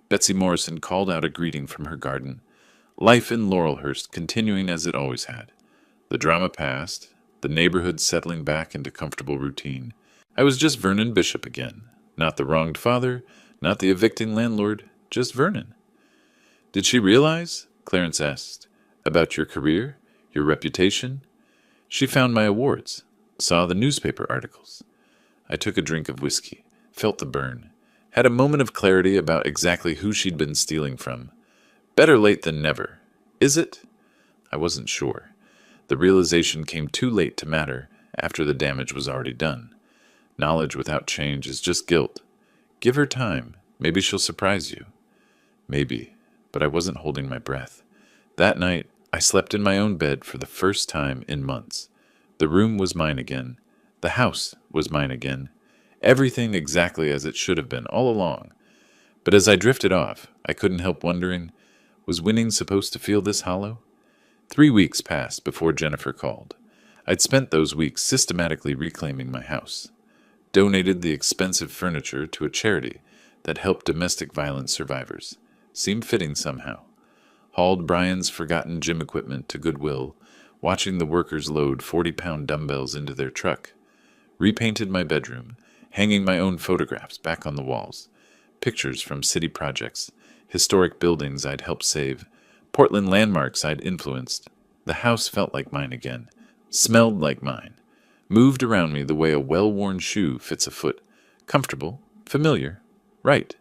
Betsy Morrison called out a greeting from her garden. Life in Laurelhurst continuing as it always had. The drama passed, the neighborhood settling back into comfortable routine. I was just Vernon Bishop again. Not the wronged father, not the evicting landlord, just Vernon. "Did she realize," Clarence asked, "about your career, your reputation?" "She found my awards, saw the newspaper articles." I took a drink of whiskey, felt the burn, had a moment of clarity about exactly who she'd been stealing from. Better late than never. Is it? I wasn't sure. The realization came too late to matter after the damage was already done. Knowledge without change is just guilt. Give her time. Maybe she'll surprise you. Maybe, but I wasn't holding my breath. That night, I slept in my own bed for the first time in months. The room was mine again. The house was mine again. Everything exactly as it should have been all along. But as I drifted off, I couldn't help wondering, was winning supposed to feel this hollow? 3 weeks passed before Jennifer called. I'd spent those weeks systematically reclaiming my house. Donated the expensive furniture to a charity that helped domestic violence survivors. Seemed fitting somehow. Hauled Brian's forgotten gym equipment to Goodwill, watching the workers load 40-pound dumbbells into their truck. Repainted my bedroom, hanging my own photographs back on the walls. Pictures from city projects, historic buildings I'd helped save, Portland landmarks I'd influenced. The house felt like mine again, smelled like mine, moved around me the way a well-worn shoe fits a foot. Comfortable, familiar, right.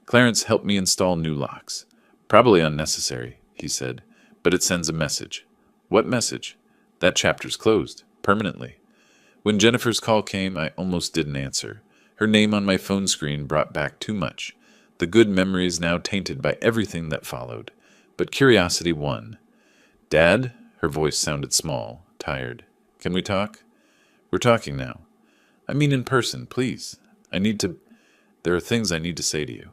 Clarence helped me install new locks. "Probably unnecessary," he said, "but it sends a message." "What message?" "That chapter's closed, permanently." When Jennifer's call came, I almost didn't answer. Her name on my phone screen brought back too much. The good memories now tainted by everything that followed. But curiosity won. "Dad?" Her voice sounded small, tired. "Can we talk?" "We're talking now." "I mean in person, please. There are things I need to say to you."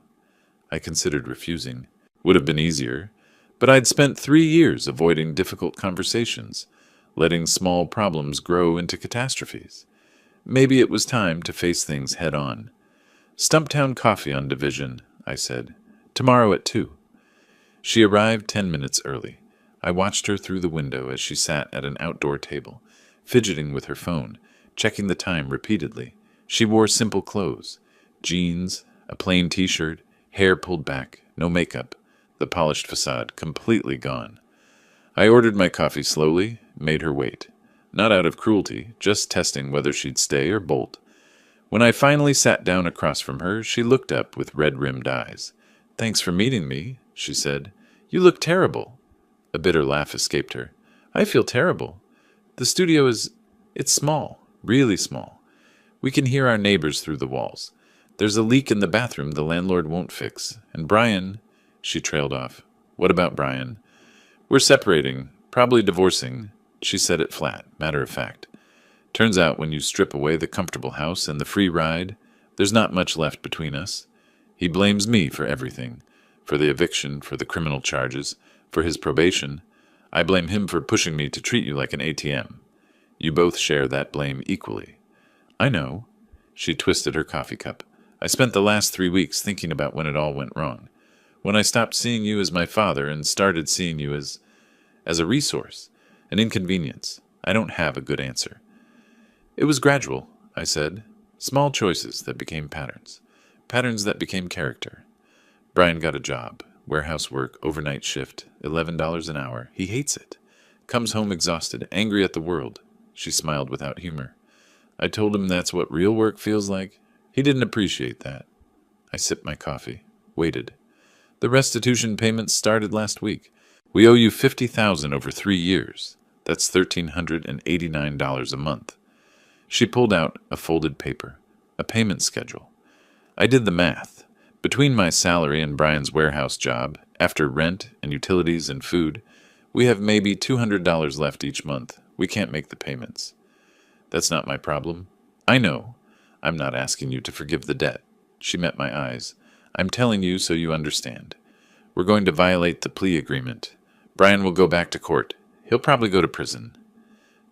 I considered refusing. Would have been easier. But I'd spent 3 years avoiding difficult conversations, letting small problems grow into catastrophes. Maybe it was time to face things head on. "Stumptown coffee on Division," I said. "Tomorrow at 2. She arrived 10 minutes early. I watched her through the window as she sat at an outdoor table, fidgeting with her phone, checking the time repeatedly. She wore simple clothes. Jeans, a plain t-shirt, hair pulled back, no makeup, the polished facade completely gone. I ordered my coffee slowly, made her wait. Not out of cruelty, just testing whether she'd stay or bolt. When I finally sat down across from her, she looked up with red-rimmed eyes. "Thanks for meeting me," she said. "You look terrible." A bitter laugh escaped her. "I feel terrible. The studio it's small, really small. We can hear our neighbors through the walls. There's a leak in the bathroom the landlord won't fix. And Brian," she trailed off. "What about Brian?" "We're separating, probably divorcing." She said it flat, matter of fact. "Turns out when you strip away the comfortable house and the free ride, there's not much left between us. He blames me for everything. For the eviction, for the criminal charges, for his probation. I blame him for pushing me to treat you like an ATM. You both share that blame equally. I know. She twisted her coffee cup. I spent the last 3 weeks thinking about when it all went wrong. When I stopped seeing you as my father and started seeing you as a resource, an inconvenience. I don't have a good answer. It was gradual, I said. Small choices that became patterns. Patterns that became character. Brian got a job. Warehouse work, overnight shift, $11 an hour. He hates it. Comes home exhausted, angry at the world. She smiled without humor. I told him that's what real work feels like. He didn't appreciate that. I sipped my coffee. Waited. The restitution payments started last week. We owe you $50,000 over 3 years. That's $1,389 a month. She pulled out a folded paper, a payment schedule. I did the math. Between my salary and Brian's warehouse job, after rent and utilities and food, we have maybe $200 left each month. We can't make the payments. That's not my problem. I know. I'm not asking you to forgive the debt. She met my eyes. I'm telling you so you understand. We're going to violate the plea agreement. Brian will go back to court. He'll probably go to prison.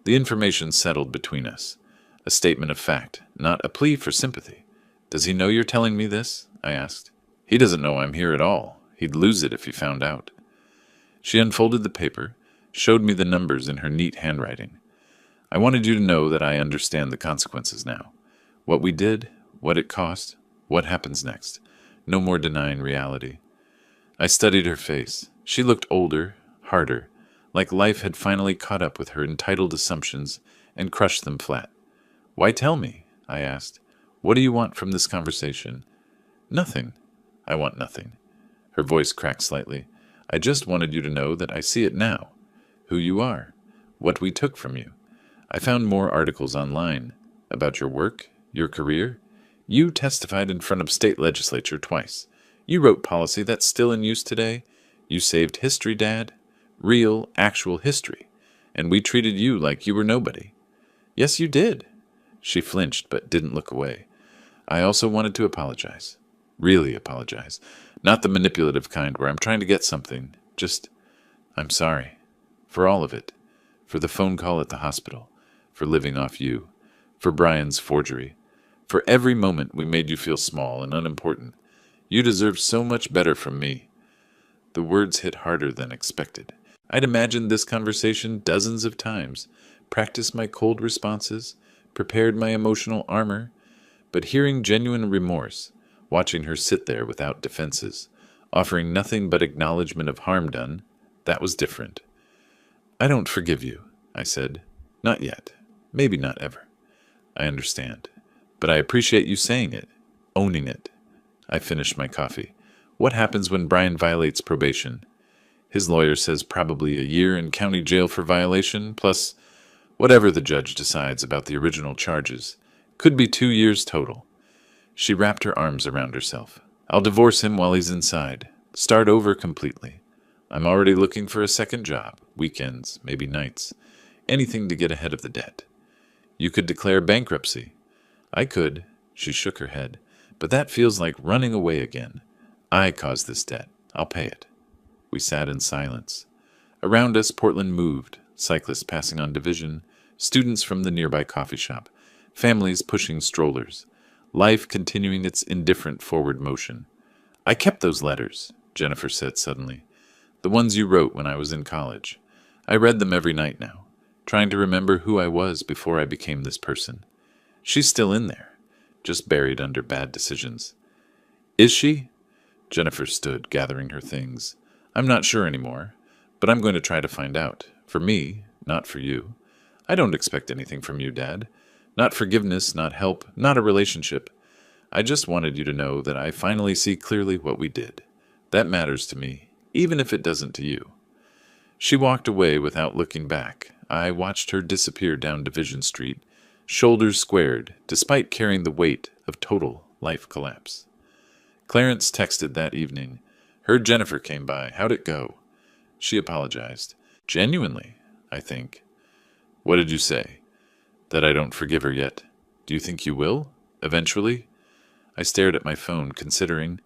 The information settled between us. A statement of fact, not a plea for sympathy. Does he know you're telling me this? I asked. He doesn't know I'm here at all. He'd lose it if he found out. She unfolded the paper, showed me the numbers in her neat handwriting. I wanted you to know that I understand the consequences now. What we did, what it cost, what happens next. No more denying reality. I studied her face. She looked older, harder, like life had finally caught up with her entitled assumptions and crushed them flat. Why tell me? I asked. What do you want from this conversation? Nothing. I want nothing. Her voice cracked slightly. I just wanted you to know that I see it now. Who you are. What we took from you. I found more articles online about your work, your career. You testified in front of state legislature twice. You wrote policy that's still in use today. You saved history, Dad. Real, actual history. And we treated you like you were nobody. Yes, you did. She flinched but didn't look away. I also wanted to apologize. Really apologize. Not the manipulative kind where I'm trying to get something. Just, I'm sorry. For all of it. For the phone call at the hospital. For living off you. For Brian's forgery. For every moment we made you feel small and unimportant. You deserve so much better from me. The words hit harder than expected. I'd imagined this conversation dozens of times, practiced my cold responses, prepared my emotional armor, but hearing genuine remorse, watching her sit there without defenses, offering nothing but acknowledgement of harm done, that was different. I don't forgive you, I said. Not yet. Maybe not ever. I understand. But I appreciate you saying it, owning it. I finished my coffee. What happens when Brian violates probation? His lawyer says probably a year in county jail for violation, plus whatever the judge decides about the original charges. Could be 2 years total. She wrapped her arms around herself. I'll divorce him while he's inside. Start over completely. I'm already looking for a second job. Weekends, maybe nights. Anything to get ahead of the debt. You could declare bankruptcy. I could. She shook her head. But that feels like running away again. I caused this debt. I'll pay it. We sat in silence. Around us, Portland moved, cyclists passing on Division, students from the nearby coffee shop, families pushing strollers, life continuing its indifferent forward motion. I kept those letters, Jennifer said suddenly. The ones you wrote when I was in college. I read them every night now, trying to remember who I was before I became this person. She's still in there, just buried under bad decisions. Is she? Jennifer stood, gathering her things. I'm not sure anymore, but I'm going to try to find out. For me, not for you. I don't expect anything from you, Dad. Not forgiveness, not help, not a relationship. I just wanted you to know that I finally see clearly what we did. That matters to me, even if it doesn't to you. She walked away without looking back. I watched her disappear down Division Street, shoulders squared, despite carrying the weight of total life collapse. Clarence texted that evening. Heard Jennifer came by. How'd it go? She apologized. Genuinely, I think. What did you say? That I don't forgive her yet. Do you think you will? Eventually? I stared at my phone, considering.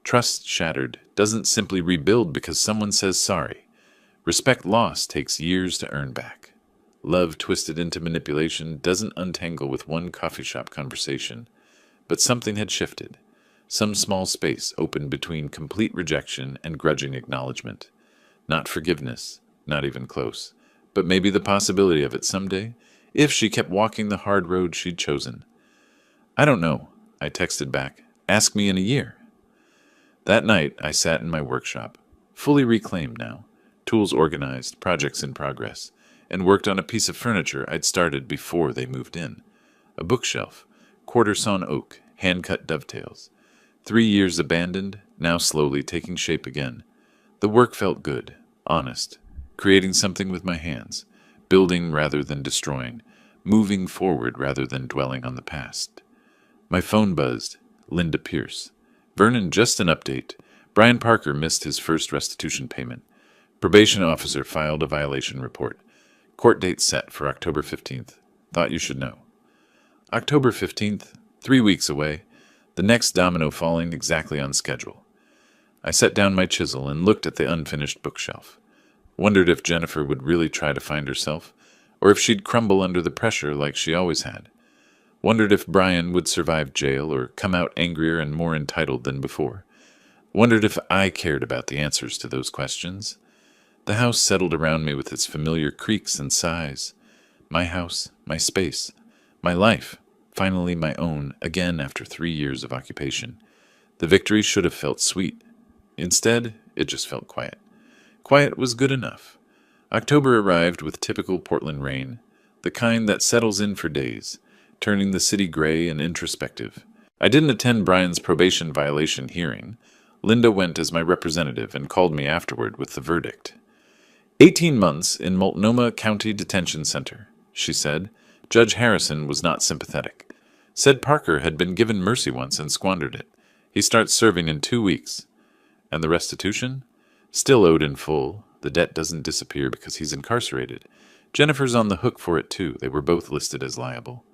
Trust shattered doesn't simply rebuild because someone says sorry. Respect lost takes years to earn back. Love twisted into manipulation doesn't untangle with one coffee shop conversation, but something had shifted. Some small space opened between complete rejection and grudging acknowledgement. Not forgiveness, not even close, but maybe the possibility of it someday, if she kept walking the hard road she'd chosen. I don't know, I texted back. Ask me in a year. That night, I sat in my workshop, fully reclaimed now, tools organized, projects in progress, and worked on a piece of furniture I'd started before they moved in. A bookshelf, quarter-sawn oak, hand-cut dovetails. 3 years abandoned, now slowly taking shape again. The work felt good, honest, creating something with my hands, building rather than destroying, moving forward rather than dwelling on the past. My phone buzzed. Linda Pierce. Vernon, just an update. Brian Parker missed his first restitution payment. Probation officer filed a violation report. Court date set for October 15th. Thought you should know. October 15th, 3 weeks away, the next domino falling exactly on schedule. I set down my chisel and looked at the unfinished bookshelf. Wondered if Jennifer would really try to find herself, or if she'd crumble under the pressure like she always had. Wondered if Brian would survive jail or come out angrier and more entitled than before. Wondered if I cared about the answers to those questions. The house settled around me with its familiar creaks and sighs. My house, my space, my life, finally my own, again after 3 years of occupation. The victory should have felt sweet. Instead, it just felt quiet. Quiet was good enough. October arrived with typical Portland rain, the kind that settles in for days, turning the city gray and introspective. I didn't attend Brian's probation violation hearing. Linda went as my representative and called me afterward with the verdict. 18 months in Multnomah County Detention Center, she said. Judge Harrison was not sympathetic. Said Parker had been given mercy once and squandered it. He starts serving in 2 weeks. And the restitution? Still owed in full. The debt doesn't disappear because he's incarcerated. Jennifer's on the hook for it too. They were both listed as liable.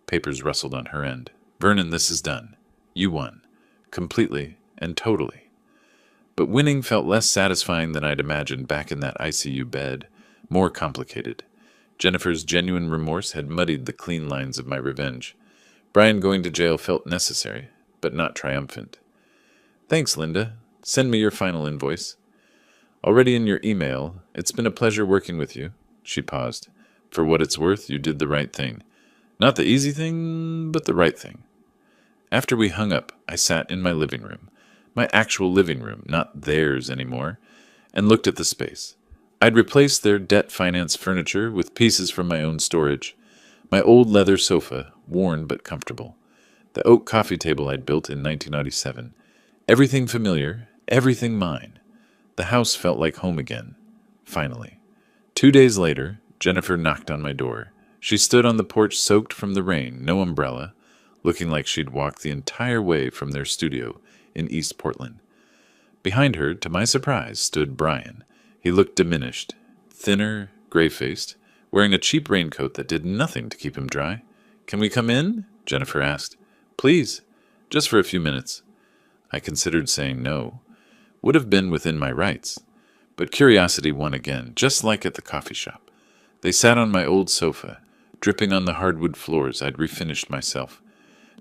Papers rustled on her end. Vernon, this is done. You won. Completely and totally. But winning felt less satisfying than I'd imagined back in that ICU bed. More complicated. Jennifer's genuine remorse had muddied the clean lines of my revenge. Brian going to jail felt necessary, but not triumphant. Thanks, Linda. Send me your final invoice. Already in your email. It's been a pleasure working with you. She paused. For what it's worth, you did the right thing. Not the easy thing, but the right thing. After we hung up, I sat in my living room, my actual living room, not theirs anymore, and looked at the space. I'd replaced their debt finance furniture with pieces from my own storage. My old leather sofa, worn but comfortable. The oak coffee table I'd built in 1997. Everything familiar, everything mine. The house felt like home again. Finally. 2 days later, Jennifer knocked on my door. She stood on the porch soaked from the rain, no umbrella, looking like she'd walked the entire way from their studio in East Portland. Behind her, to my surprise, stood Brian. He looked diminished, thinner, gray-faced, wearing a cheap raincoat that did nothing to keep him dry. Can we come in? Jennifer asked. Please, just for a few minutes. I considered saying no. Would have been within my rights. But curiosity won again, just like at the coffee shop. They sat on my old sofa, dripping on the hardwood floors I'd refinished myself.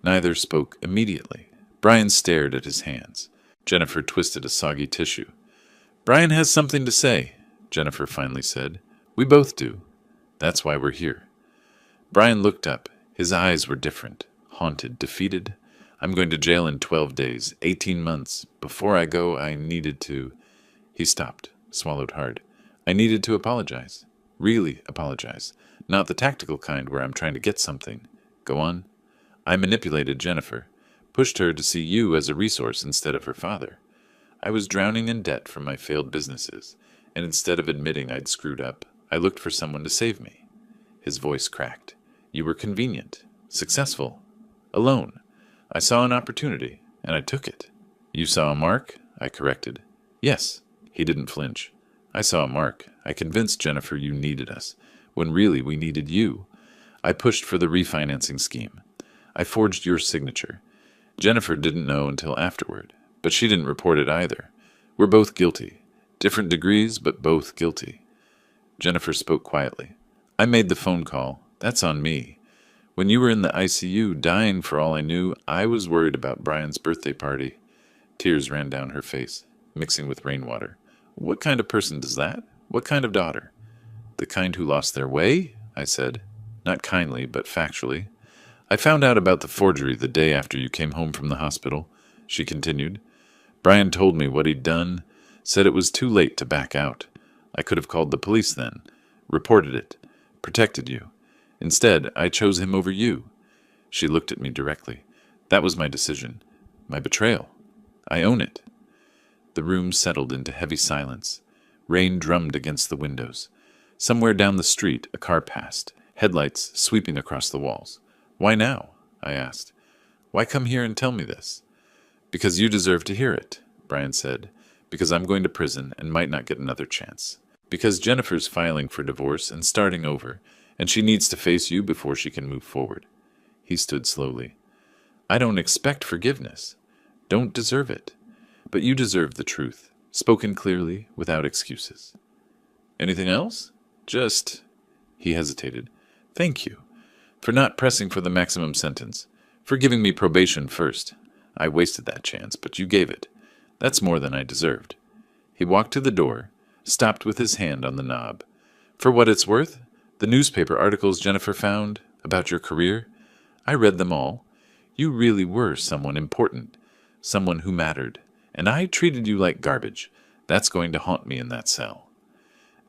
Neither spoke immediately. Brian stared at his hands. Jennifer twisted a soggy tissue. Brian has something to say, Jennifer finally said. We both do. That's why we're here. Brian looked up. His eyes were different, haunted, defeated. I'm going to jail in 12 days, 18 months. Before I go, I needed to... He stopped, swallowed hard. I needed to apologize. Really apologize. Not the tactical kind where I'm trying to get something. Go on. I manipulated Jennifer, pushed her to see you as a resource instead of her father. I was drowning in debt from my failed businesses, and instead of admitting I'd screwed up, I looked for someone to save me. His voice cracked. You were convenient, successful, alone. I saw an opportunity, and I took it. You saw a mark? I corrected. Yes. He didn't flinch. I saw a mark. I convinced Jennifer you needed us, when really we needed you. I pushed for the refinancing scheme. I forged your signature. Jennifer didn't know until afterward, but she didn't report it either. We're both guilty. Different degrees, but both guilty. Jennifer spoke quietly. I made the phone call. That's on me. When you were in the ICU, dying for all I knew, I was worried about Brian's birthday party. Tears ran down her face, mixing with rainwater. What kind of person does that? What kind of daughter? The kind who lost their way? I said. Not kindly, but factually. I found out about the forgery the day after you came home from the hospital, she continued. Brian told me what he'd done, said it was too late to back out. I could have called the police then, reported it, protected you. Instead, I chose him over you. She looked at me directly. That was my decision. My betrayal. I own it. The room settled into heavy silence. Rain drummed against the windows. Somewhere down the street, a car passed, headlights sweeping across the walls. Why now? I asked. Why come here and tell me this? Because you deserve to hear it, Brian said. Because I'm going to prison and might not get another chance. Because Jennifer's filing for divorce and starting over, and she needs to face you before she can move forward. He stood slowly. I don't expect forgiveness. Don't deserve it. But you deserve the truth, spoken clearly, without excuses. Anything else? Just... He hesitated. Thank you. For not pressing for the maximum sentence. For giving me probation first. I wasted that chance, but you gave it. That's more than I deserved. He walked to the door, stopped with his hand on the knob. For what it's worth, the newspaper articles Jennifer found about your career, I read them all. You really were someone important, someone who mattered, and I treated you like garbage. That's going to haunt me in that cell.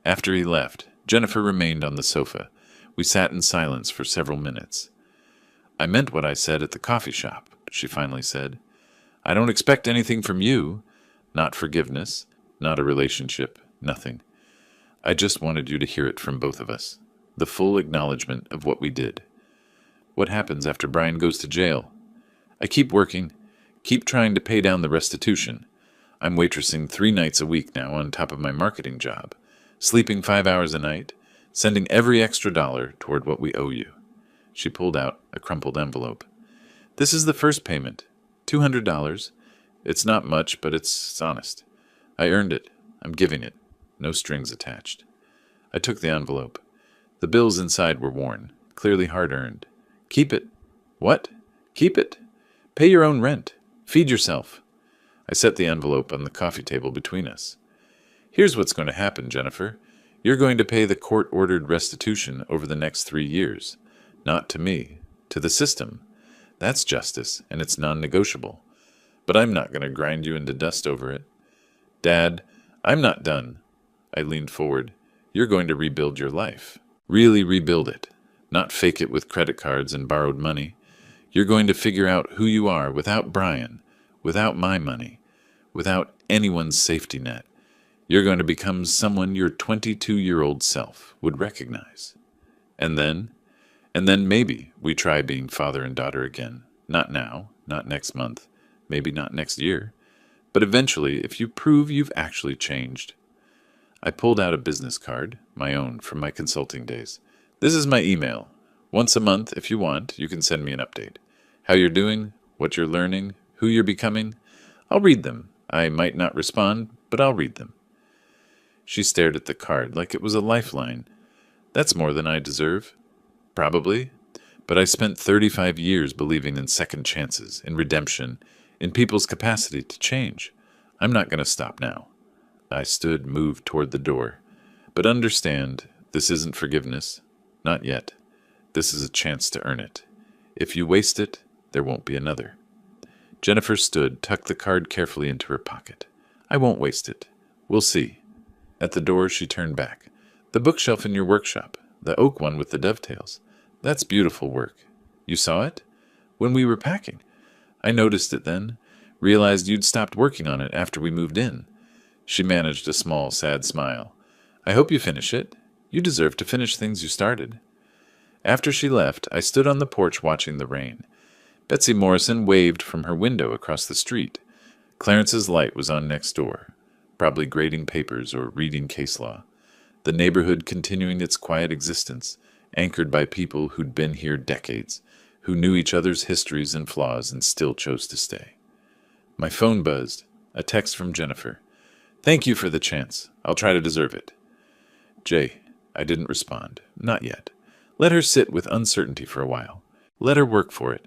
After he left, Jennifer remained on the sofa. We sat in silence for several minutes. I meant what I said at the coffee shop, she finally said. I don't expect anything from you. Not forgiveness, not a relationship, nothing. I just wanted you to hear it from both of us. The full acknowledgement of what we did. What happens after Brian goes to jail? I keep working, keep trying to pay down the restitution. I'm waitressing 3 nights a week now on top of my marketing job, sleeping 5 hours a night, sending every extra dollar toward what we owe you. She pulled out a crumpled envelope. This is the first payment, $200. It's not much, but it's honest. I earned it. I'm giving it. No strings attached. I took the envelope. The bills inside were worn, clearly hard-earned. Keep it. What? Keep it. Pay your own rent. Feed yourself. I set the envelope on the coffee table between us. Here's what's going to happen, Jennifer. You're going to pay the court-ordered restitution over the next 3 years. Not to me. To the system. That's justice, and it's non-negotiable. But I'm not going to grind you into dust over it. Dad, I'm not done. I leaned forward. You're going to rebuild your life. Really rebuild it. Not fake it with credit cards and borrowed money. You're going to figure out who you are without Brian, without my money, without anyone's safety net. You're going to become someone your 22-year-old self would recognize. And then maybe we try being father and daughter again. Not now, not next month, maybe not next year. But eventually, if you prove you've actually changed. I pulled out a business card, my own, from my consulting days. This is my email. Once a month, if you want, you can send me an update. How you're doing, what you're learning, who you're becoming. I'll read them. I might not respond, but I'll read them. She stared at the card like it was a lifeline. That's more than I deserve. Probably. But I spent 35 years believing in second chances, in redemption, in people's capacity to change. I'm not going to stop now. I stood, moved toward the door. But understand, this isn't forgiveness. Not yet. This is a chance to earn it. If you waste it, there won't be another. Jennifer stood, tucked the card carefully into her pocket. I won't waste it. We'll see. At the door, she turned back. The bookshelf in your workshop, the oak one with the dovetails. That's beautiful work. You saw it? When we were packing. I noticed it then, realized you'd stopped working on it after we moved in. She managed a small, sad smile. I hope you finish it. You deserve to finish things you started. After she left, I stood on the porch watching the rain. Betsy Morrison waved from her window across the street. Clarence's light was on next door, probably grading papers or reading case law. The neighborhood continuing its quiet existence, anchored by people who'd been here decades, who knew each other's histories and flaws and still chose to stay. My phone buzzed, a text from Jennifer. Thank you for the chance. I'll try to deserve it. Jay, I didn't respond. Not yet. Let her sit with uncertainty for a while. Let her work for it.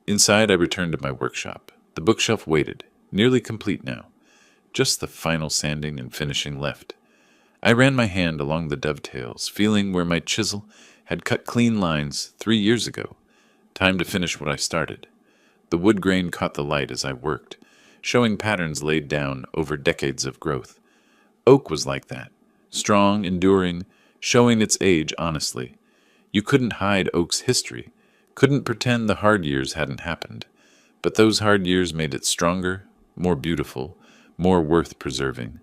Inside, I returned to my workshop. The bookshelf waited, nearly complete now. Just the final sanding and finishing left. I ran my hand along the dovetails, feeling where my chisel had cut clean lines 3 years ago. Time to finish what I started. The wood grain caught the light as I worked, showing patterns laid down over decades of growth. Oak was like that, strong, enduring, showing its age honestly. You couldn't hide oak's history, couldn't pretend the hard years hadn't happened. But those hard years made it stronger, more beautiful, more worth preserving.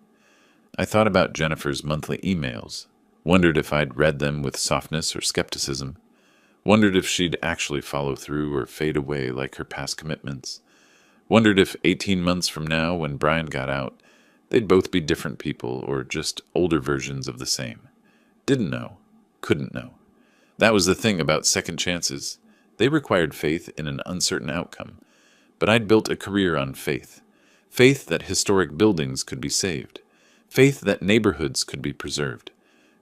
I thought about Jennifer's monthly emails, wondered if I'd read them with softness or skepticism, wondered if she'd actually follow through or fade away like her past commitments, wondered if 18 months from now, when Brian got out, they'd both be different people or just older versions of the same. Didn't know, couldn't know. That was the thing about second chances. They required faith in an uncertain outcome, but I'd built a career on faith. Faith that historic buildings could be saved. Faith that neighborhoods could be preserved.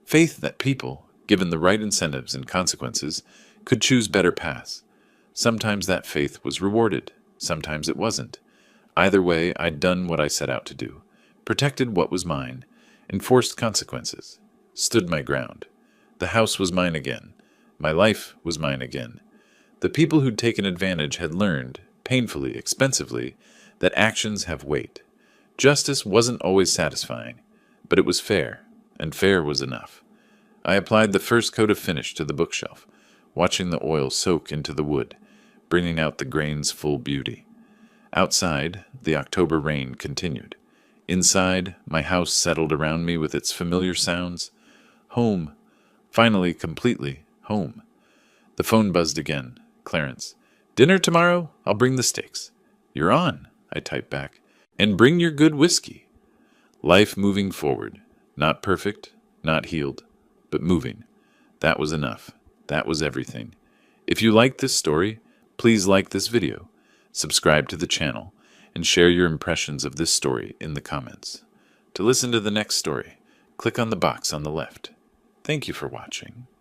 Faith that people, given the right incentives and consequences, could choose better paths. Sometimes that faith was rewarded. Sometimes it wasn't. Either way, I'd done what I set out to do. Protected what was mine. Enforced consequences. Stood my ground. The house was mine again. My life was mine again. The people who'd taken advantage had learned, painfully, expensively, that actions have weight. Justice wasn't always satisfying, but it was fair, and fair was enough. I applied the first coat of finish to the bookshelf, watching the oil soak into the wood, bringing out the grain's full beauty. Outside, the October rain continued. Inside, my house settled around me with its familiar sounds. Home. Finally, completely home. The phone buzzed again. Clarence. Dinner tomorrow? I'll bring the steaks. You're on, I typed back. And bring your good whiskey. Life moving forward. Not perfect, not healed, but moving. That was enough. That was everything. If you liked this story, please like this video, subscribe to the channel, and share your impressions of this story in the comments. To listen to the next story, click on the box on the left. Thank you for watching.